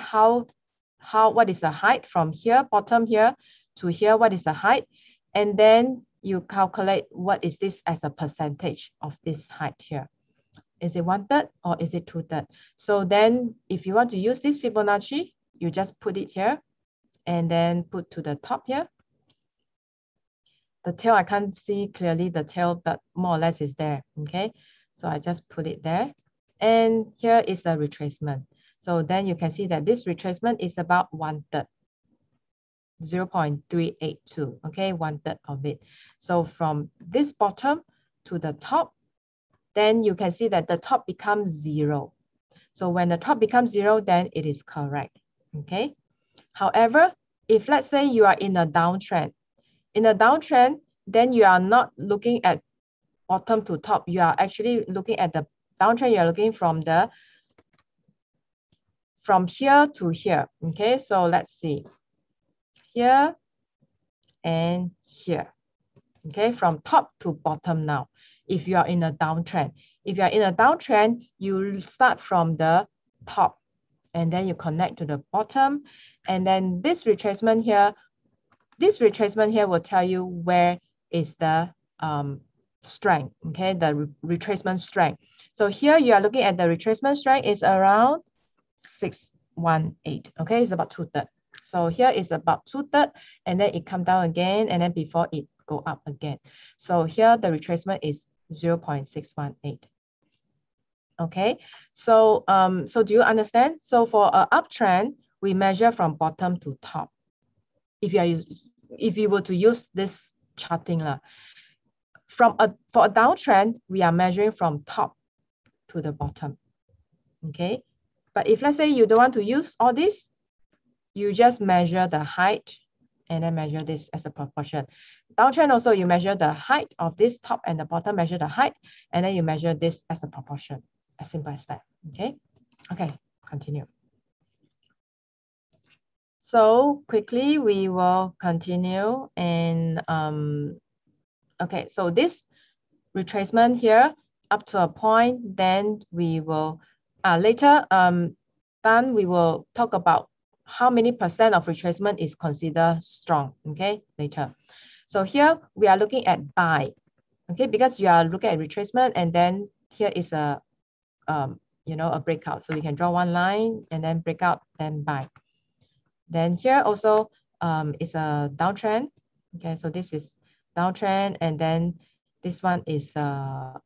What is the height from here, bottom here to here, what is the height? And then you calculate what is this as a percentage of this height here. Is it 1/3 or is it 2/3? So then if you want to use this Fibonacci, you just put it here and then put to the top here. The tail, I can't see clearly the tail, but more or less is there, okay? So I just put it there. And here is the retracement. So then you can see that this retracement is about 1/3, 0.382, okay? 1/3 of it. So from this bottom to the top, then you can see that the top becomes 0. So when the top becomes 0, then it is correct, okay? However, if let's say you are in a downtrend, then you are not looking at bottom to top. You are actually looking at the downtrend. You are looking from here to here. Okay, so let's see. Here and here. Okay, from top to bottom now. If you are in a downtrend. If you are in a downtrend, you start from the top and then you connect to the bottom. And then this retracement here will tell you where is the strength, okay, the retracement strength. So here you are looking at the retracement strength is around 618, okay, it's about 2/3. So here is about 2/3, and then it come down again, and then before it go up again. So here the retracement is 0.618. Okay, so so do you understand? So for an uptrend, we measure from bottom to top. If you were to use this charting for a downtrend, we are measuring from top to the bottom. Okay, but if let's say you don't want to use all this, you just measure the height and then measure this as a proportion. Downtrend also, you measure the height of this top and the bottom, measure the height, and then you measure this as a proportion. As simple as that. Okay, continue. So quickly we will continue, and okay, so this retracement here up to a point, then we will later then we will talk about how many percent of retracement is considered strong, okay, later. So here we are looking at buy, okay, because you are looking at retracement, and then here is a a breakout. So we can draw one line and then break out, then buy. Then here also is a downtrend. Okay, so this is downtrend, and then this one is a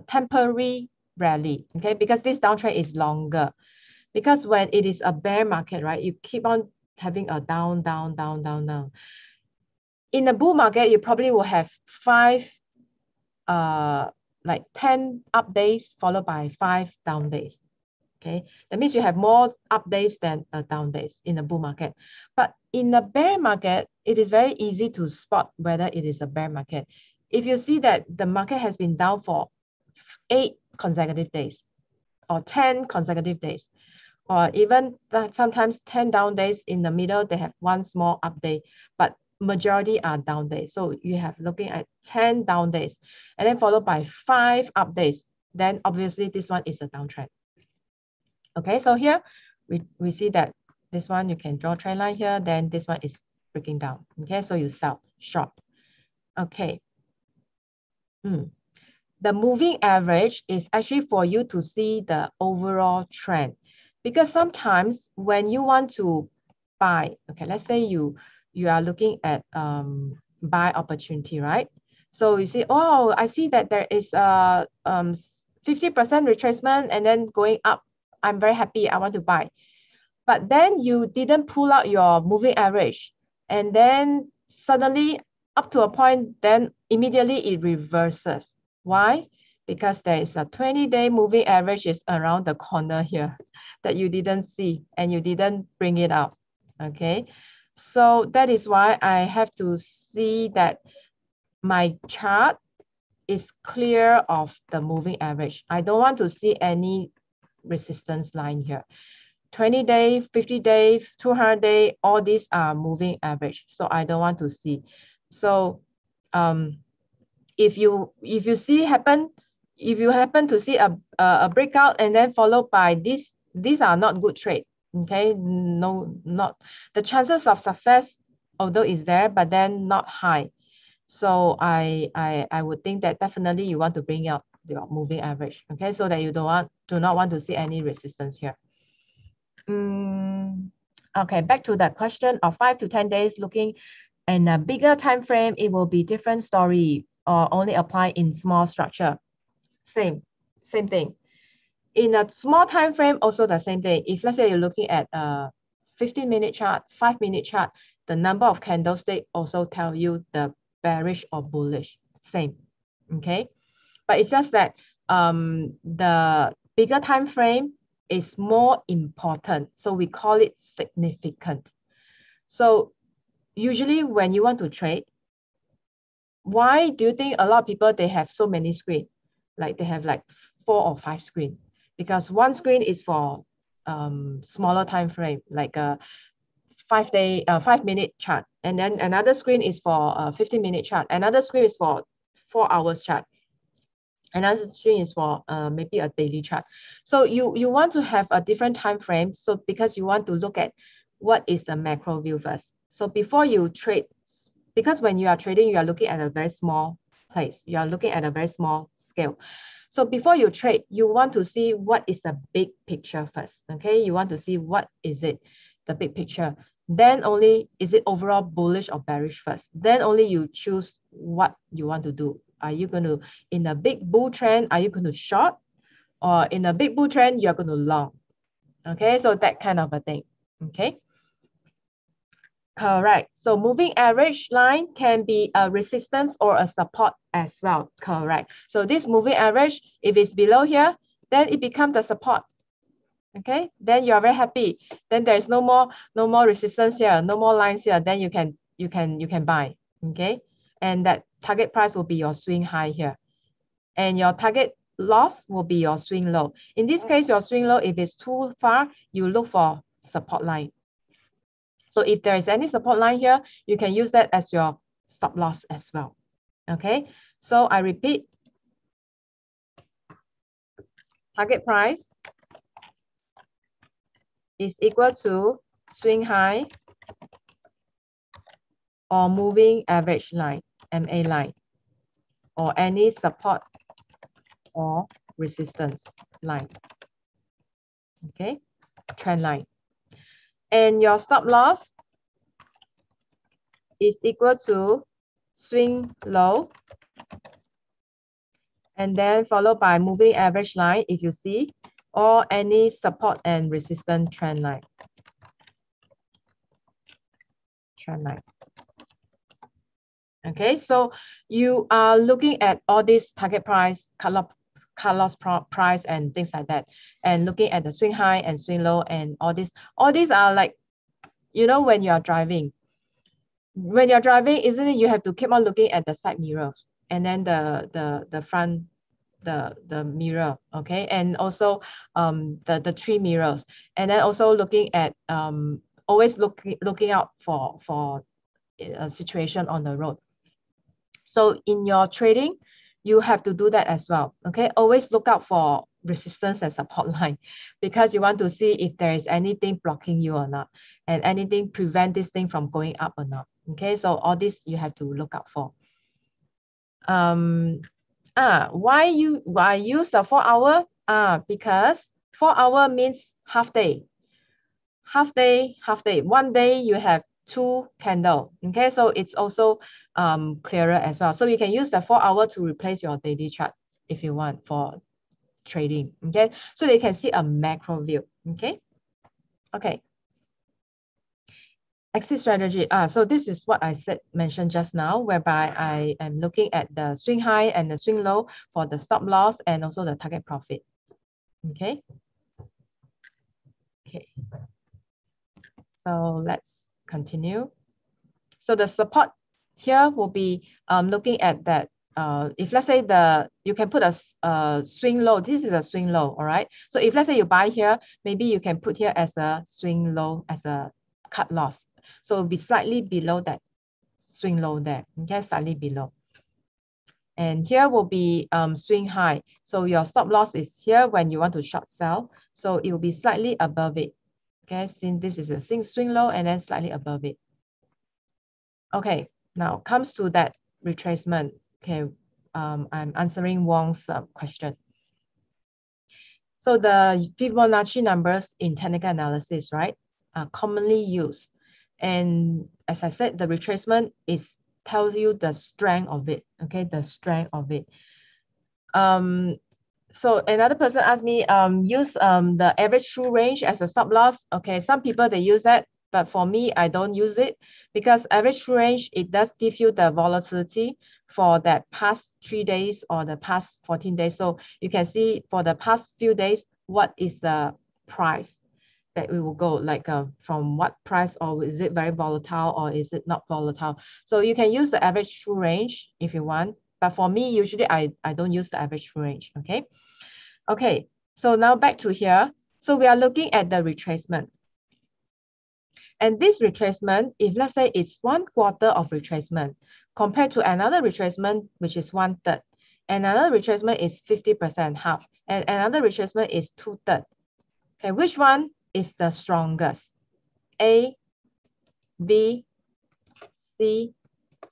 temporary rally. Okay, because this downtrend is longer. Because when it is a bear market, right, you keep on having a down, down, down, down, down. In a bull market, you probably will have 10 up days followed by 5 down days. Okay, that means you have more up days than down days in a bull market. But in a bear market, it is very easy to spot whether it is a bear market. If you see that the market has been down for 8 consecutive days or 10 consecutive days, or even sometimes 10 down days, in the middle, they have one small up day, but majority are down days. So you have looking at 10 down days and then followed by 5 up days. Then obviously this one is a downtrend. Okay, so here we see that this one, you can draw a trend line here, then this one is breaking down. Okay, so you sell short. Okay. The moving average is actually for you to see the overall trend. Because sometimes when you want to buy, okay, let's say you are looking at buy opportunity, right? So you see, oh, I see that there is a 50% retracement and then going up. I'm very happy. I want to buy. but then you didn't pull out your moving average. And then suddenly up to a point, then immediately it reverses. Why? Because there is a 20-day moving average is around the corner here that you didn't see and you didn't bring it out. Okay. So that is why I have to see that my chart is clear of the moving average. I don't want to see any resistance line here. 20-day, 50-day, 200-day, all these are moving average. So I don't want to see. So if you happen to see a breakout and then followed by this, these are not good trade. Okay, no, not the chances of success, although is there, but then not high. So I would think that definitely you want to bring out your moving average. Okay, so that you do not want to see any resistance here. Okay, back to that question of 5 to 10 days looking in a bigger time frame, it will be different story or only apply in small structure. Same thing. In a small time frame, also the same thing. If let's say you're looking at a 15-minute chart, 5-minute chart, the number of candlesticks also tell you the bearish or bullish. Same. Okay. But it's just that the bigger time frame is more important. So we call it significant. So usually when you want to trade, why do you think a lot of people, they have so many screens? Like they have like 4 or 5 screens, because one screen is for smaller time frame, like a 5-minute chart, and then another screen is for a 15-minute chart, another screen is for 4 hours chart, another screen is for maybe a daily chart. So you want to have a different time frame, so because you want to look at what is the macro view first. So before you trade, because when you are trading, you are looking at a very small place, you are looking at a very small scale. So before you trade, you want to see what is the big picture first. Okay, you want to see what is it, the big picture. Then only is it overall bullish or bearish first. Then only you choose what you want to do. Are you going to, in a big bull trend, are you going to short? Or in a big bull trend, you're going to long. Okay, so that kind of a thing. Okay. Correct. So moving average line can be a resistance or a support as well. Correct. So this moving average, if it's below here, then it becomes the support. Okay, then you are very happy. Then there's no more resistance here, no more lines here. Then you can buy. Okay, and that target price will be your swing high here, and your target loss will be your swing low. In this case, your swing low, if it's too far, you look for support line. So if there is any support line here, you can use that as your stop loss as well. Okay, so I repeat, target price is equal to swing high or moving average line, MA line, or any support or resistance line. Okay, trend line. And your stop loss is equal to swing low, and then followed by moving average line, if you see, or any support and resistance trend line. Okay, so you are looking at all this target price, cut loss price, and things like that, and looking at the swing high and swing low, and all these are like, you know, when you are driving, isn't it, you have to keep on looking at the side mirrors, and then the front, the mirror, okay, and also the 3 mirrors, and then also looking at always looking out for a situation on the road. So in your trading, you have to do that as well. Okay, always look out for resistance and support line, because you want to see if there is anything blocking you or not, and anything prevent this thing from going up or not. Okay, so all this you have to look out for. Why use the 4 hour? Because 4 hour means half day. 1 day you have 2 candle. Okay, so it's also clearer as well. So you can use the 4 hour to replace your daily chart if you want for trading. Okay, so they can see a macro view. Okay. Exit strategy. So this is what I mentioned just now, whereby I am looking at the swing high and the swing low for the stop loss and also the target profit. Okay. Okay. So let's continue. So the support here will be looking at that. If let's say you can put a swing low, this is a swing low, all right? So if let's say you buy here, maybe you can put here as a swing low, as a cut loss. So it'll be slightly below that swing low there, okay, slightly below. And here will be swing high. So your stop loss is here when you want to short sell. So it will be slightly above it. Okay, since this is a swing low and then slightly above it. Okay, now comes to that retracement. Okay, I'm answering Wong's question. So the Fibonacci numbers in technical analysis, right, are commonly used. And as I said, the retracement tells you the strength of it, okay, the strength of it. So another person asked me, use the average true range as a stop loss. Okay, some people, they use that, but for me, I don't use it because average true range, it does give you the volatility for that past 3 days or the past 14 days. So you can see for the past few days, what is the price that we will go, like from what price, or is it very volatile or is it not volatile? So you can use the average true range if you want. But for me, usually I don't use the average true range, okay? Okay, so now back to here. So we are looking at the retracement. And this retracement, if let's say it's 1/4 of retracement, compared to another retracement, which is 1/3, another retracement is 50%, half, and another retracement is 2/3. Okay, which one is the strongest? A, B, C,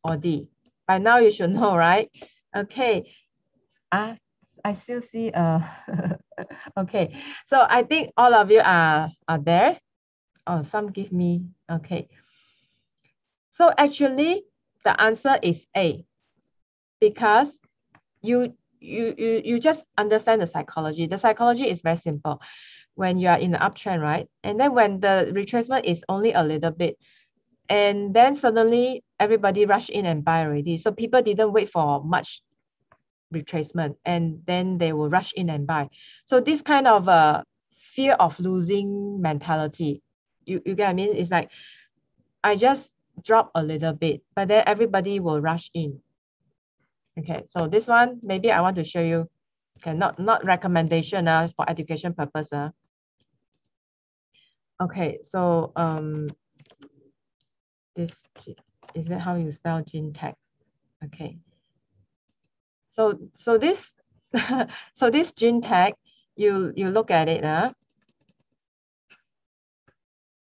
or D? By now you should know, right? Okay. I still see okay. So I think all of you are there. Oh, some give me okay. So actually the answer is A, because you just understand the psychology. The psychology is very simple. When you are in the uptrend, right? And then when the retracement is only a little bit, and then suddenly everybody rush in and buy already. So people didn't wait for much retracement, and then they will rush in and buy. So this kind of fear of losing mentality, you get what I mean? It's like, I just drop a little bit, but then everybody will rush in. Okay, so this one, maybe I want to show you, okay, not recommendation for education purpose. Okay, so this, is that how you spell GenTech? Okay. So this so this GenTech, you look at it.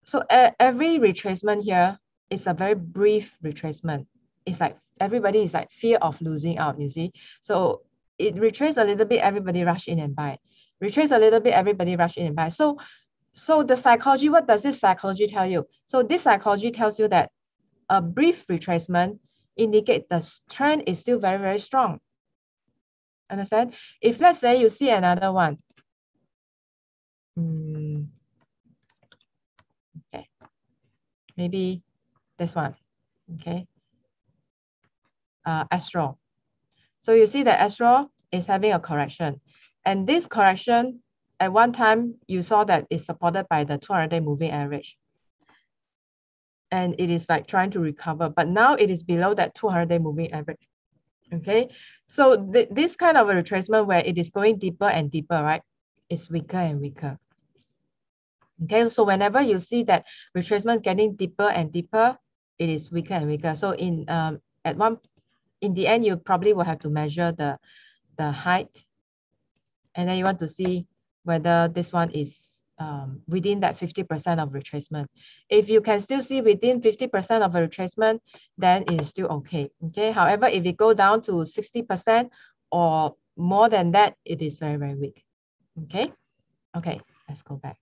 So every retracement here is a very brief retracement. It's like everybody is like fear of losing out, you see. So it retraces a little bit, everybody rush in and buy. Retrace a little bit, everybody rush in and buy. So the psychology, what does this psychology tell you? So this psychology tells you that a brief retracement indicates the trend is still very, very strong. Understand? If let's say you see another one. Okay. Maybe this one. Okay. Astro. So you see that Astro is having a correction. And this correction, at one time, you saw that it's supported by the 200-day moving average. And it is like trying to recover. But now it is below that 200-day moving average. Okay. So this kind of a retracement where it is going deeper and deeper, right? It's weaker and weaker. Okay. So whenever you see that retracement getting deeper and deeper, it is weaker and weaker. So in the end, you probably will have to measure the height, and then you want to see whether this one is within that 50% of retracement. If you can still see within 50% of a retracement, then it is still okay. Okay. However, if it go down to 60% or more than that, it is very, very weak. Okay. Okay. Let's go back.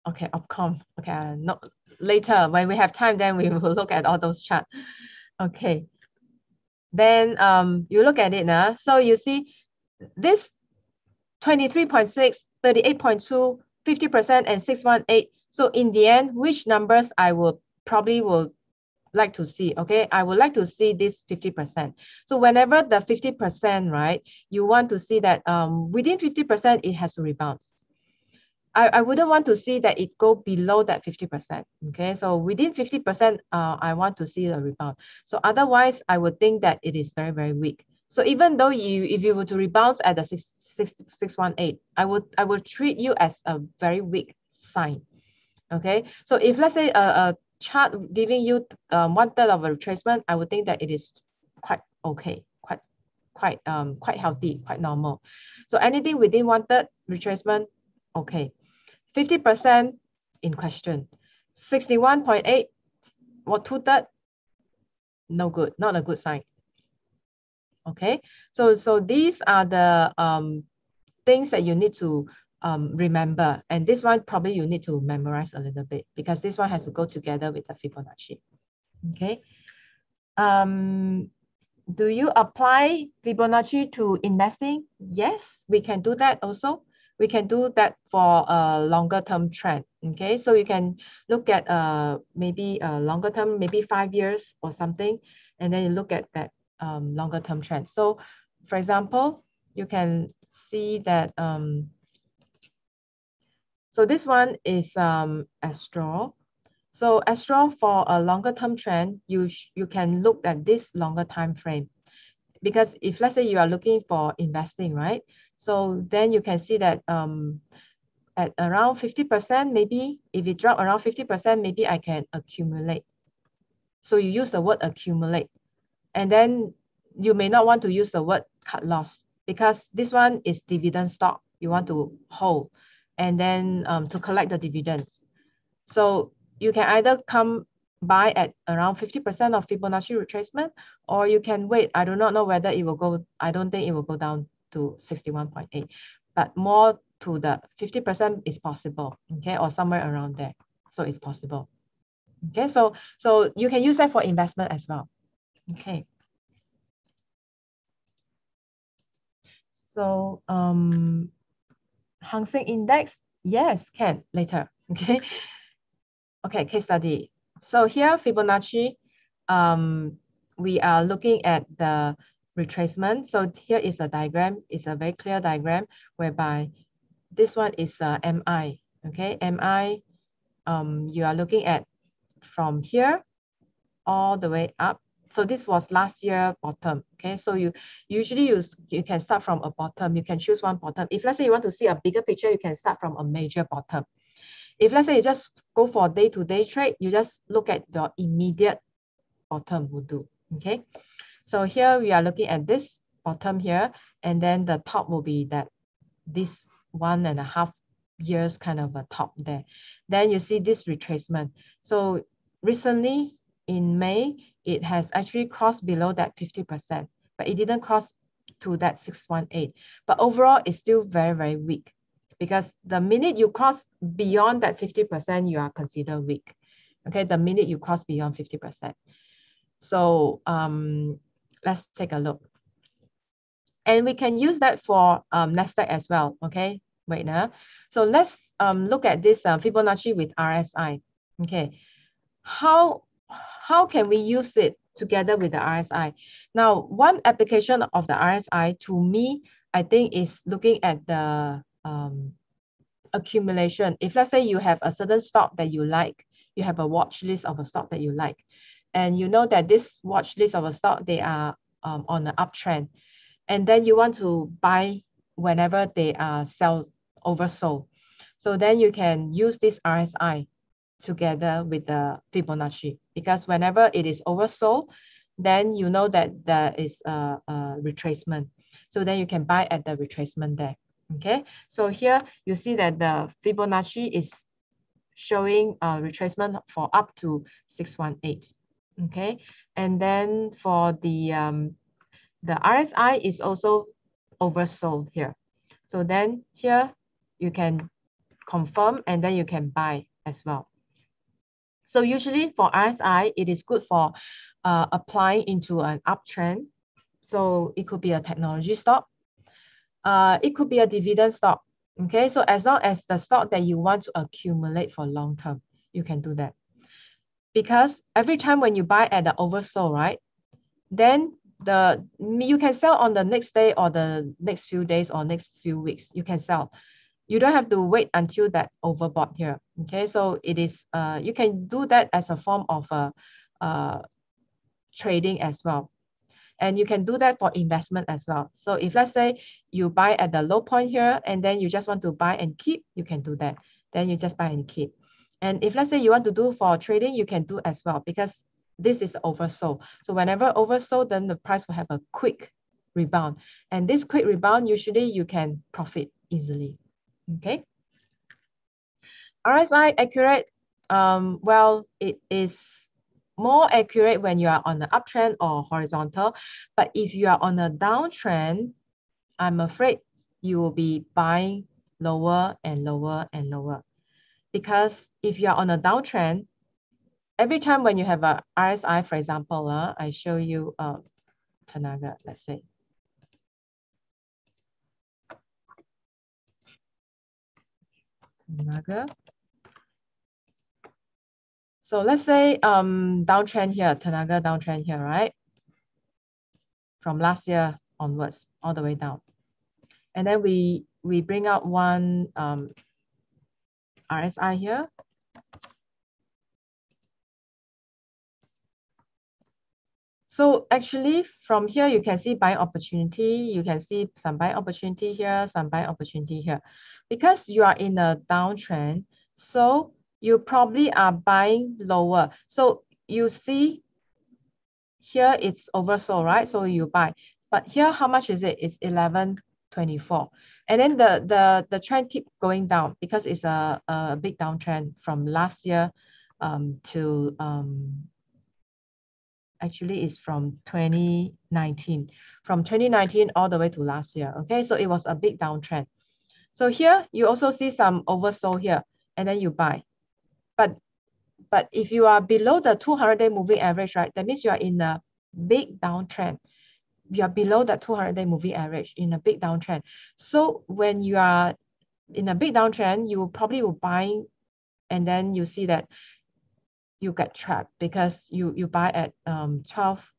Okay. Opcom. Okay. No, later when we have time, then we will look at all those charts. Okay. Then you look at it now. So you see this 23.6, 38.2, 50%, and 618. So in the end, which numbers I will probably like to see, okay? I would like to see this 50%. So whenever the 50%, right, you want to see that within 50%, it has to rebound. I wouldn't want to see that it go below that 50%, okay? So within 50%, I want to see a rebound. So otherwise, I would think that it is very, very weak. So even though if you were to rebound at the 618, I would treat you as a very weak sign, okay? So if let's say a chart giving you 1/3 of a retracement, I would think that it is quite okay, quite healthy, quite normal. So anything within 1/3 retracement, okay. 50% in question. 61.8 or 2/3, no good, not a good sign. Okay, so these are the things that you need to remember, and this one probably you need to memorize a little bit because this one has to go together with the Fibonacci. Okay, do you apply Fibonacci to investing? Yes, we can do that also. We can do that for a longer term trend. Okay, so you can look at maybe a longer term, maybe 5 years or something, and then you look at that longer term trend. So for example, you can see that so this one is Astro. So Astro, for a longer term trend, you can look at this longer time frame. Because if let's say you are looking for investing, right? So then you can see that at around 50%, maybe if it drop around 50%, maybe I can accumulate. So you use the word accumulate. And then you may not want to use the word cut loss because this one is dividend stock. You want to hold and then to collect the dividends. So you can either come buy at around 50% of Fibonacci retracement, or you can wait. I do not know whether it will go, I don't think it will go down to 61.8, but more to the 50% is possible, okay, or somewhere around there. So it's possible. Okay, so you can use that for investment as well. Okay. So Hang Seng Index, yes, can later. Okay. Okay, case study. So here, Fibonacci, we are looking at the retracement. So here is a diagram. It's a very clear diagram whereby this one is MI. Okay, MI, you are looking at from here all the way up. So this was last year bottom. Okay, so you usually you can start from a bottom. You can choose one bottom. If let's say you want to see a bigger picture, you can start from a major bottom. If let's say you just go for day-to-day trade, you just look at your immediate bottom will do. Okay, so here we are looking at this bottom here, and then the top will be that this 1.5 years kind of a top there. Then you see this retracement. So recently in May, it has actually crossed below that 50%, but it didn't cross to that 618. But overall, it's still very, very weak because the minute you cross beyond that 50%, you are considered weak. Okay, the minute you cross beyond 50%. So let's take a look. And we can use that for Nasdaq as well. Okay, wait now. So let's look at this Fibonacci with RSI. Okay, how can we use it together with the RSI? Now, one application of the RSI to me, I think, is looking at the accumulation. If let's say you have a certain stock that you like, you have a watch list of a stock that you like, and you know that this watch list of a stock, they are on an uptrend, and then you want to buy whenever they are oversold. So then you can use this RSI together with the Fibonacci, because whenever it is oversold, then you know that there is a retracement. So then you can buy at the retracement there. Okay, so here you see that the Fibonacci is showing a retracement for up to 618. Okay, and then for the RSI is also oversold here. So then here you can confirm and then you can buy as well. So usually for RSI, it is good for applying into an uptrend. So it could be a technology stock. It could be a dividend stock. Okay, so as long as the stock that you want to accumulate for long term, you can do that. Because every time when you buy at the oversold, right, then you can sell on the next day or the next few days or next few weeks. You can sell. You don't have to wait until that overbought here. Okay, so it is you can do that as a form of trading as well. And you can do that for investment as well. So if let's say you buy at the low point here and then you just want to buy and keep, you can do that. Then you just buy and keep. And if let's say you want to do for trading, you can do as well because this is oversold. So whenever oversold, then the price will have a quick rebound. And this quick rebound, usually you can profit easily. Okay. RSI accurate. Well, it is more accurate when you are on the uptrend or horizontal. But if you are on a downtrend, I'm afraid you will be buying lower and lower and lower. Because if you are on a downtrend, every time when you have a RSI, for example, I show you Tanaga, let's say. Tanaga. So let's say downtrend here, Tanaga downtrend here, right? From last year onwards, all the way down. And then we bring out one RSI here. So actually from here, you can see buying opportunity. You can see some buying opportunity here, some buying opportunity here. Because you are in a downtrend, so you probably are buying lower. So you see here it's oversold, right? So you buy. But here, how much is it? It's 11.24. And then the trend keep going down because it's a big downtrend from last year to actually is from 2019. From 2019 all the way to last year. Okay, so it was a big downtrend. So here you also see some oversold here, and then you buy. But if you are below the 200-day moving average, right, that means you are in a big downtrend. You are below that 200-day moving average in a big downtrend. So when you are in a big downtrend, you probably will buy, and then you see that you get trapped because you buy at 12.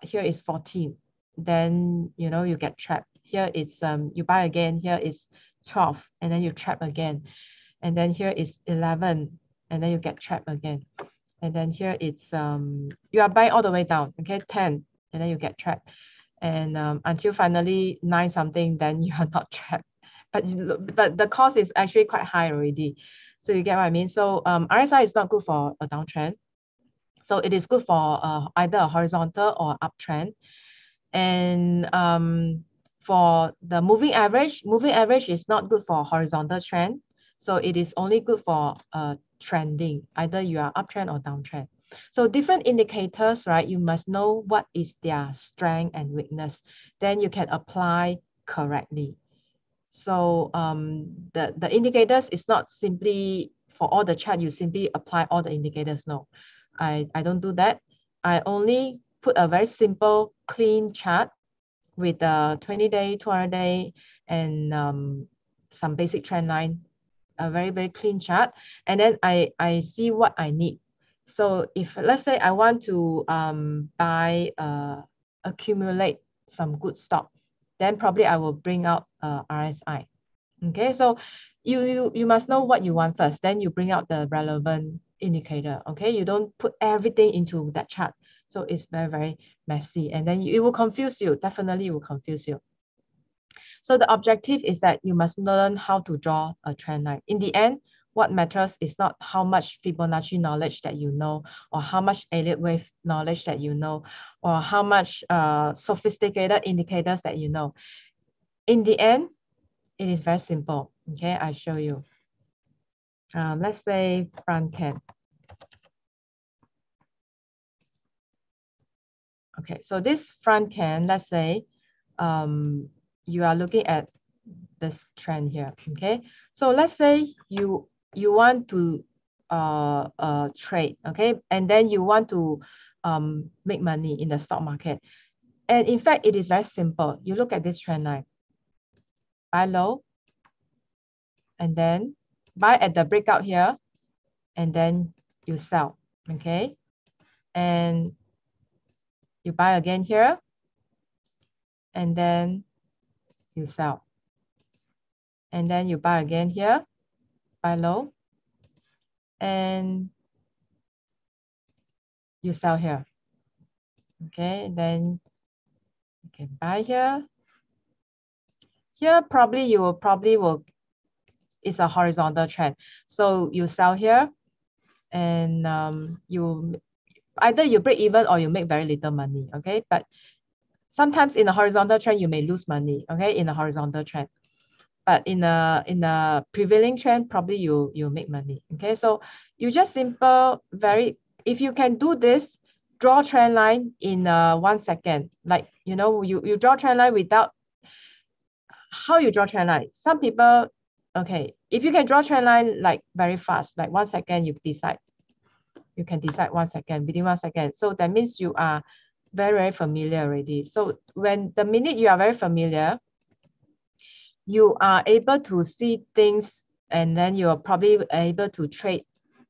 Here is 14. Then you get trapped. Here is you buy again. Here is 12, and then you trap again. And then here is 11, and then you get trapped again. And then here it's you are buying all the way down. Okay, 10, and then you get trapped. And until finally 9 something, then you are not trapped. But the cost is actually quite high already. So you get what I mean? So RSI is not good for a downtrend. So it is good for either a horizontal or uptrend. And for the moving average is not good for horizontal trend. So it is only good for trending, either you are uptrend or downtrend. So different indicators, right? You must know what is their strength and weakness. Then you can apply correctly. So the indicators is not simply for all the chart, you simply apply all the indicators. No, I don't do that. I only put a very simple, clean chart with a 20-day, 200-day, and some basic trend line, a very, very clean chart. And then I see what I need. So if let's say I want to buy, accumulate some good stock, then probably I will bring out RSI. Okay, so you must know what you want first, then you bring out the relevant indicator. Okay, you don't put everything into that chart. So it's very, very messy, and then it will confuse you. Definitely, it will confuse you. So the objective is that you must learn how to draw a trend line. In the end, what matters is not how much Fibonacci knowledge that you know, or how much Elliott wave knowledge that you know, or how much sophisticated indicators that you know. In the end, it is very simple. Okay, I show you. Let's say front can. Okay, so this front can, let's say you are looking at this trend here. Okay, so let's say you want to trade, okay, and then you want to make money in the stock market. And in fact, it is very simple. You look at this trend line, buy low, and then buy at the breakout here, and then you sell, okay? And you buy again here, and then you sell. And then you buy again here, buy low, and you sell here. Okay, then you can buy here. Here probably you will it's a horizontal trend. So you sell here, and you either you break even or you make very little money. Okay, but sometimes in a horizontal trend you may lose money. Okay, in a horizontal trend, but in a prevailing trend probably you make money. Okay, so you just simple if you can do this, draw trend line in 1 second. Like, you know, you draw trend line without how you draw trend line. Some people, okay, if you can draw trend line like very fast, like 1 second, you can decide 1 second, within 1 second. So that means you are very familiar already. So when the minute you are very familiar, you are able to see things, and then you are probably able to trade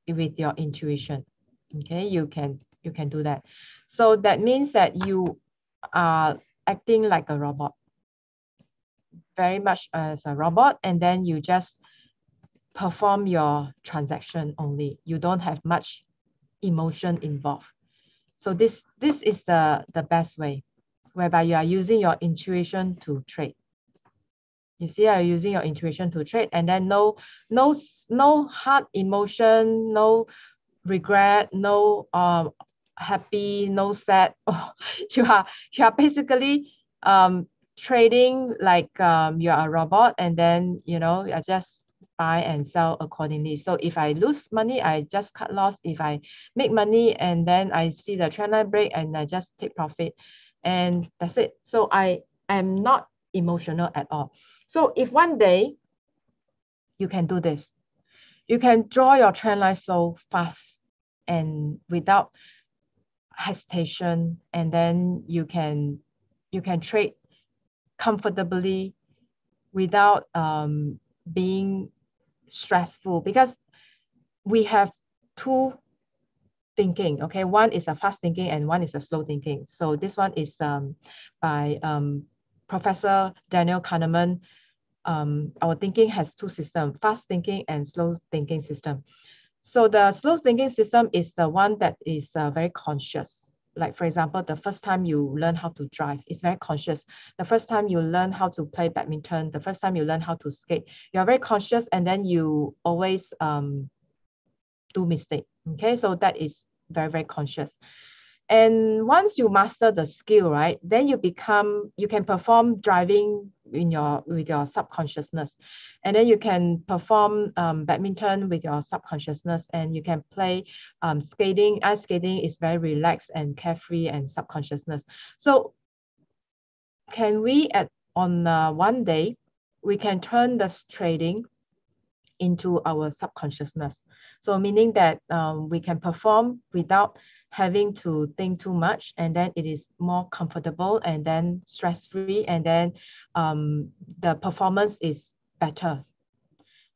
with your intuition. Okay, you can do that. So that means that you are acting like a robot, very much as a robot, and then you just perform your transaction only. You don't have much emotion involved. So this is the best way, whereby you are using your intuition to trade. You see, you're using your intuition to trade, and then no hard emotion, no regret, no happy, no sad. Oh, you are basically trading like you are a robot, and then you know you just buy and sell accordingly. So if I lose money, I just cut loss. If I make money, and then I see the trend line break, and I just take profit, and that's it. So I am not emotional at all. So if one day you can do this, you can draw your trend line so fast and without hesitation, and then you can trade comfortably without being stressful, because we have two thinking. Okay, one is a fast thinking and one is a slow thinking. So this one is by Professor Daniel Kahneman. Our thinking has two systems: fast thinking and slow thinking system. So the slow thinking system is the one that is very conscious. Like, for example, the first time you learn how to drive, it's very conscious. The first time you learn how to play badminton, the first time you learn how to skate, you are very conscious, and then you always do mistake. Okay, so that is very conscious. And once you master the skill, right, then you can perform driving with your subconsciousness, and then you can perform badminton with your subconsciousness, and you can play skating. Ice skating is very relaxed and carefree and subconsciousness. So can we on one day we can turn this trading into our subconsciousness. So meaning that we can perform without having to think too much, and then it is more comfortable, and then stress-free, and then the performance is better.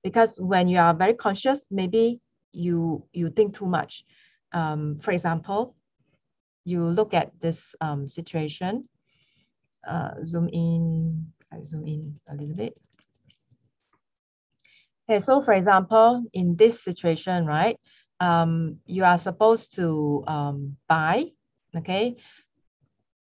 Because when you are very conscious, maybe you think too much. For example, you look at this situation. Zoom in a little bit. Okay, so for example, in this situation, right, you are supposed to buy, okay?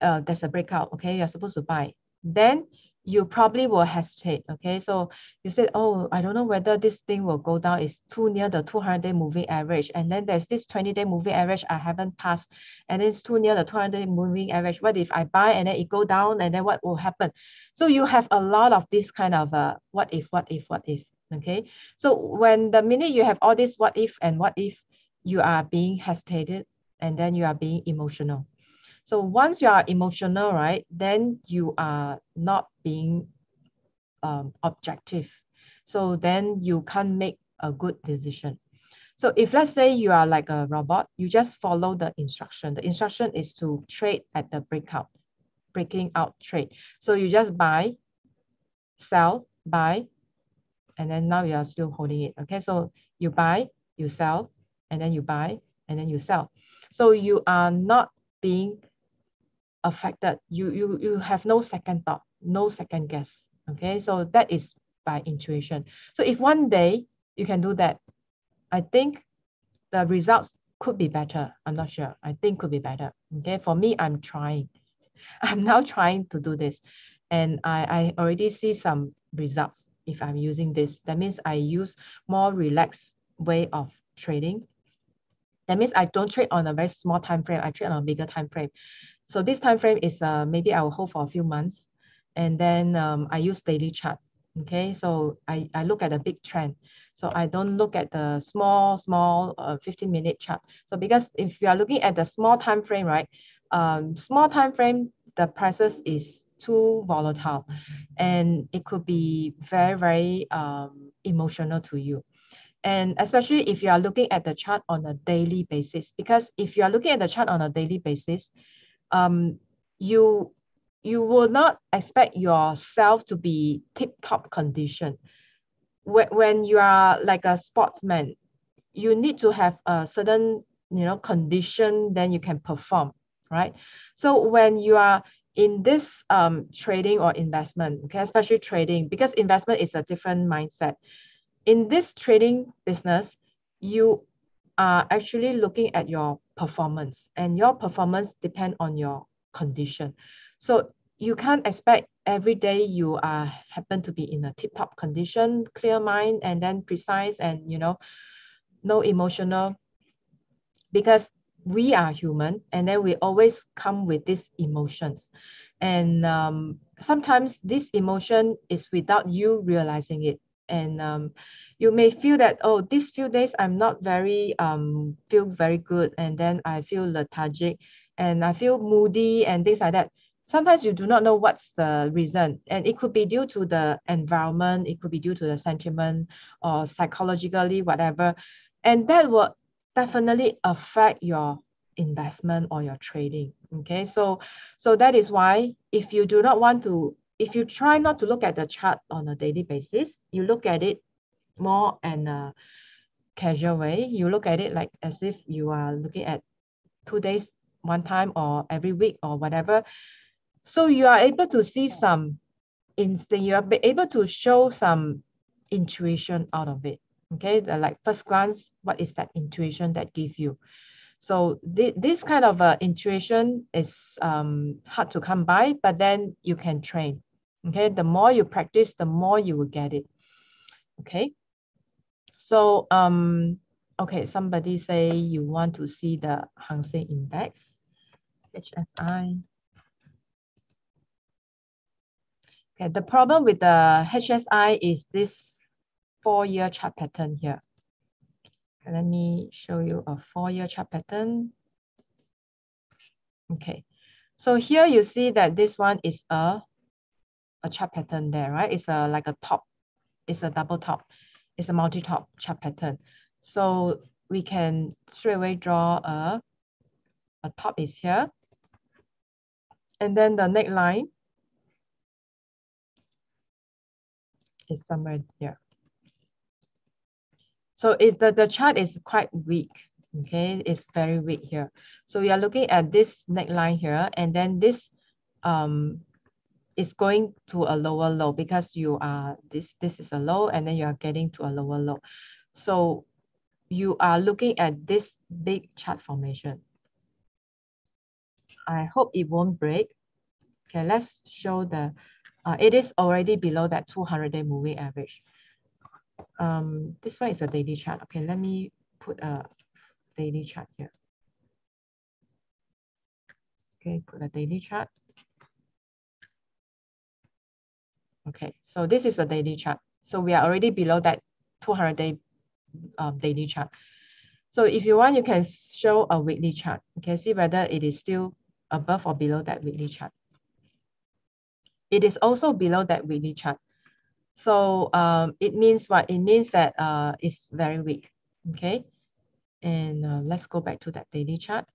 There's a breakout, okay? You're supposed to buy. Then you probably will hesitate, okay? So you said, oh, I don't know whether this thing will go down. It's too near the 200-day moving average. And then there's this 20-day moving average I haven't passed. And it's too near the 200-day moving average. What if I buy and then it go down? And then what will happen? So you have a lot of this kind of what if. Okay, so when the minute you have all this what if and what if, you are being hesitated, and then you are being emotional. So once you are emotional, right, then you are not being objective. So then you can't make a good decision. So if let's say you are like a robot, you just follow the instruction. The instruction is to trade at the breaking out trade. So you just buy, sell, buy, and then now you are still holding it. Okay, so you buy, you sell, and then you buy, and then you sell. So you are not being affected. You have no second thought, no second guess. Okay, so that is by intuition. So if one day you can do that, I think the results could be better. I'm not sure. I think could be better. Okay, for me, I'm trying. I'm now trying to do this, and I already see some results if I'm using this. That means I use more relaxed way of trading. That means I don't trade on a very small time frame. I trade on a bigger time frame. So this time frame is maybe I will hold for a few months, and then I use daily chart. Okay, so I look at the big trend. So I don't look at the small 15-minute chart. So because if you are looking at the small time frame, right? Small time frame, the prices is too volatile, and it could be very emotional to you. And especially if you are looking at the chart on a daily basis, because if you are looking at the chart on a daily basis, um, you will not expect yourself to be tip-top condition. When you are like a sportsman, you need to have a certain condition, then you can perform, right? So when you are in this trading or investment, okay, especially trading, because investment is a different mindset. In this trading business, you are actually looking at your performance, and your performance depend on your condition. So you can't expect every day you happen to be in a tip-top condition, clear mind, and then precise, and no emotional, because we are human, and then we always come with these emotions. And sometimes this emotion is without you realizing it. And you may feel that, oh, these few days I'm not very feel very good, and then I feel lethargic, and I feel moody, and things like that. Sometimes you do not know what's the reason, and it could be due to the environment, it could be due to the sentiment, or psychologically, whatever. And that will definitely affect your investment or your trading. Okay, so that is why if you do not want to, if you try not to look at the chart on a daily basis, you look at it more in a casual way. You look at it like as if you are looking at 2 days one time, or every week, or whatever. So you are able to see some instinct, you are able to show some intuition out of it. Okay, like first glance, what is that intuition that give you? So this kind of intuition is hard to come by, but then you can train. Okay, the more you practice, the more you will get it. Okay, so okay, somebody say you want to see the Hang Seng Index, HSI. Okay, the problem with the HSI is this 4-year chart pattern here. Okay, let me show you a 4-year chart pattern. Okay, so here you see that this one is a chart pattern there, right? It's like a top, it's a double top, it's a multi-top chart pattern. So we can straight away draw a top is here, and then the neckline is somewhere here. So the chart is quite weak. Okay, it's very weak here. So we are looking at this neckline here, and then this is going to a lower low, because you are this is a low, and then you are getting to a lower low. So you are looking at this big chart formation. I hope it won't break. Okay, let's show the it is already below that 200-day moving average. This one is a daily chart. Okay, let me put a daily chart here. Okay, put a daily chart. Okay, so this is a daily chart. So we are already below that 200-day daily chart. So if you want, you can show a weekly chart. You can see whether it is still above or below that weekly chart. It is also below that weekly chart. So it means what? It means that it's very weak. Okay, and let's go back to that daily chart.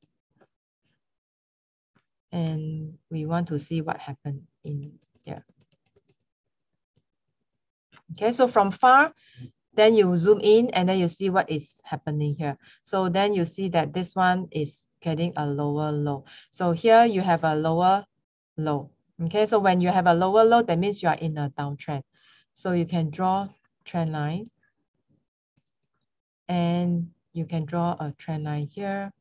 And we want to see what happened in here. Okay, so from far, then you zoom in and then you see what is happening here. So then you see that this one is getting a lower low. So here you have a lower low. Okay, so when you have a lower low, that means you are in a downtrend. So you can draw trend line and you can draw a trend line here.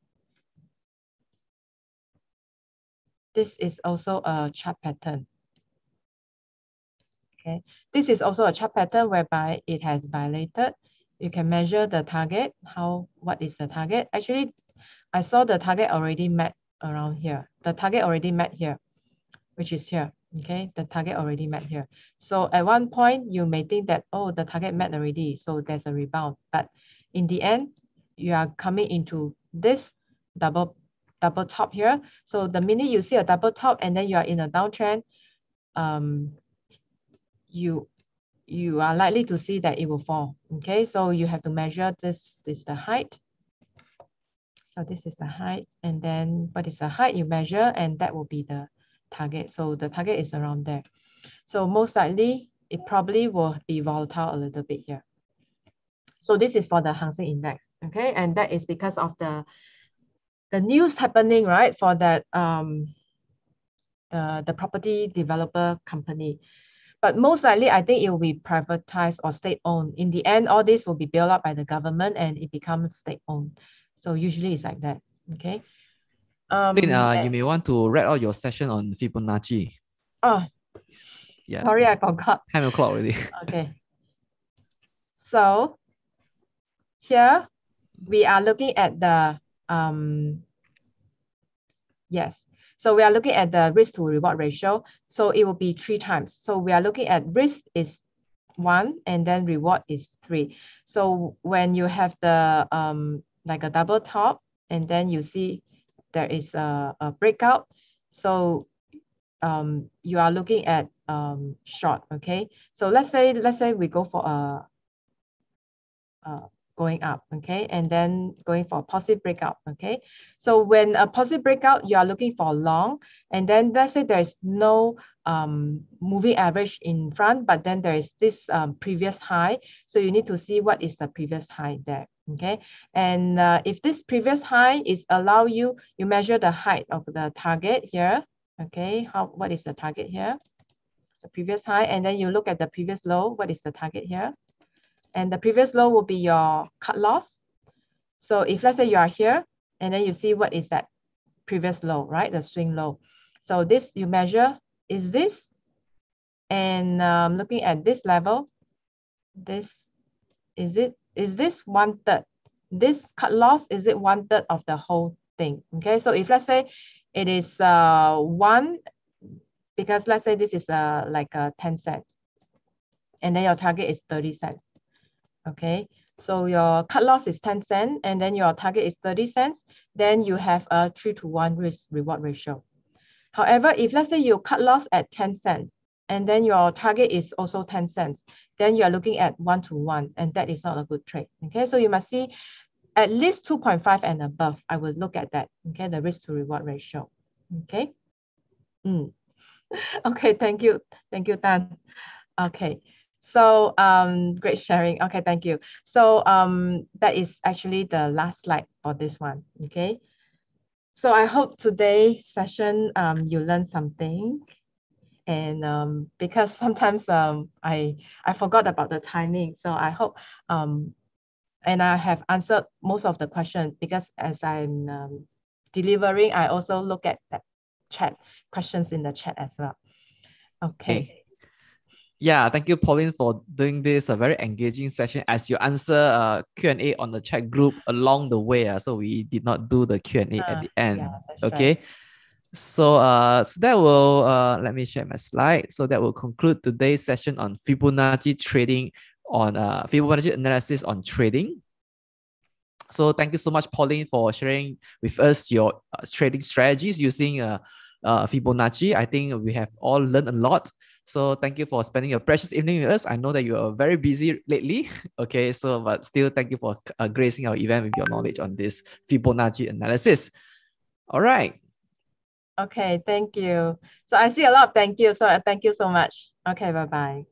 This is also a chart pattern. Okay, this is also a chart pattern whereby it has violated. You can measure the target. What is the target? Actually, I saw the target already met around here. The target already met here, which is here. Okay, the target already met here. So at one point, you may think that, oh, the target met already, so there's a rebound. But in the end, you are coming into this double top here. So the minute you see a double top and then you are in a downtrend, you are likely to see that it will fall. Okay, so you have to measure this is the height. So this is the height, and then what is the height you measure, and that will be the target. So the target is around there. So most likely, it probably will be volatile a little bit here. So this is for the Hang Seng Index, okay? And that is because of the news happening, right? For that the property developer company. But most likely, I think it will be privatized or state-owned. In the end, all this will be built up by the government and it becomes state-owned. So usually it's like that, okay? You may want to wrap out your session on Fibonacci. Oh, yeah. Sorry, I forgot. 10 o'clock already. Okay. So here we are looking at the yes. So we are looking at the risk to reward ratio. So it will be 3 times. So we are looking at risk is 1 and then reward is 3. So when you have the like a double top and then you see there is a breakout. So you are looking at short, okay? So let's say we go for a going up, okay, and then going for a positive breakout, okay. So when a positive breakout, you are looking for long, and then let's say there's no moving average in front, but then there is this previous high, so you need to see what is the previous high there, okay. And if this previous high is allow you measure the height of the target here, okay. What is the target here? The previous high, and then you look at the previous low. What is the target here? And the previous low will be your cut loss. So if let's say you are here, and then you see what is that previous low, right? The swing low. So this you measure is this, and looking at this level, this is this 1/3? This cut loss, is it 1/3 of the whole thing? Okay, so if let's say it is 1, because let's say this is like a 10 cent, and then your target is 30 cents. Okay, so your cut loss is 10 cents and then your target is 30 cents, then you have a 3-to-1 risk reward ratio. However, if let's say you cut loss at 10 cents and then your target is also 10 cents, then you are looking at 1-to-1, and that is not a good trade. Okay, so you must see at least 2.5 and above. I will look at that. Okay, the risk to reward ratio. Okay. Okay, thank you. Thank you, Dan. Okay. So great sharing. Okay, thank you. So that is actually the last slide for this one. Okay. So I hope today's session you learned something, and because sometimes I forgot about the timing. So I hope and I have answered most of the questions, because as I'm delivering, I also look at the chat questions in the chat as well. Okay. Yeah, thank you, Pauline, for doing this a very engaging session as you answer Q&A on the chat group along the way. So we did not do the Q&A at the end. Yeah, that's okay. Right. So, so that will let me share my slide. So that will conclude today's session on Fibonacci trading on Fibonacci analysis on trading. So thank you so much, Pauline, for sharing with us your trading strategies using Fibonacci. I think we have all learned a lot. So thank you for spending your precious evening with us. I know that you are very busy lately. Okay, so but still thank you for gracing our event with your knowledge on this Fibonacci analysis. All right. Okay, thank you. So I see a lot of thank you. So thank you so much. Okay, bye-bye.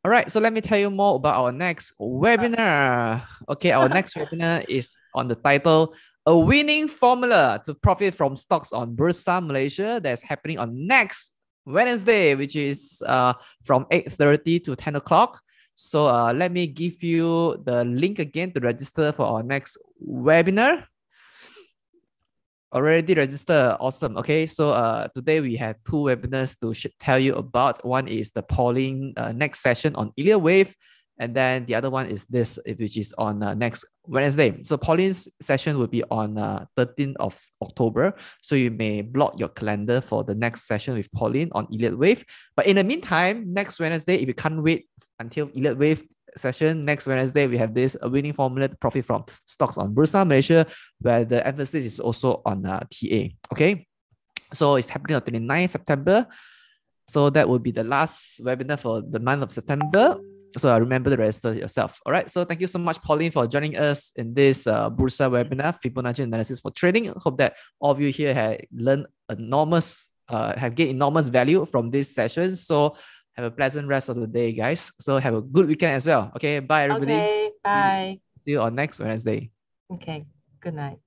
All right, so let me tell you more about our next webinar. Okay, our next webinar is on the title, A Winning Formula to Profit from Stocks on Bursa Malaysia. That's happening on next Wednesday, which is from 8:30 to 10 o'clock. So let me give you the link again to register for our next webinar. Already registered. Awesome. Okay, so today we have two webinars to tell you about. One is the polling next session on Elliott Wave, and then the other one is this, which is on next Wednesday. So Pauline's session will be on 13th of October. So you may block your calendar for the next session with Pauline on Elliott Wave. But in the meantime, next Wednesday, if you can't wait until Elliott Wave session next Wednesday, we have this, A Winning Formula to Profit from Stocks on Bursa Malaysia, where the emphasis is also on TA. Okay, so it's happening on 29th September. So that will be the last webinar for the month of September. So remember to register yourself. All right. So thank you so much, Pauline, for joining us in this Bursa webinar, Fibonacci analysis for trading. Hope that all of you here have learned have gained enormous value from this session. So have a pleasant rest of the day, guys. So have a good weekend as well. Okay. Bye, everybody. Okay, bye. See you on next Wednesday. Okay, good night.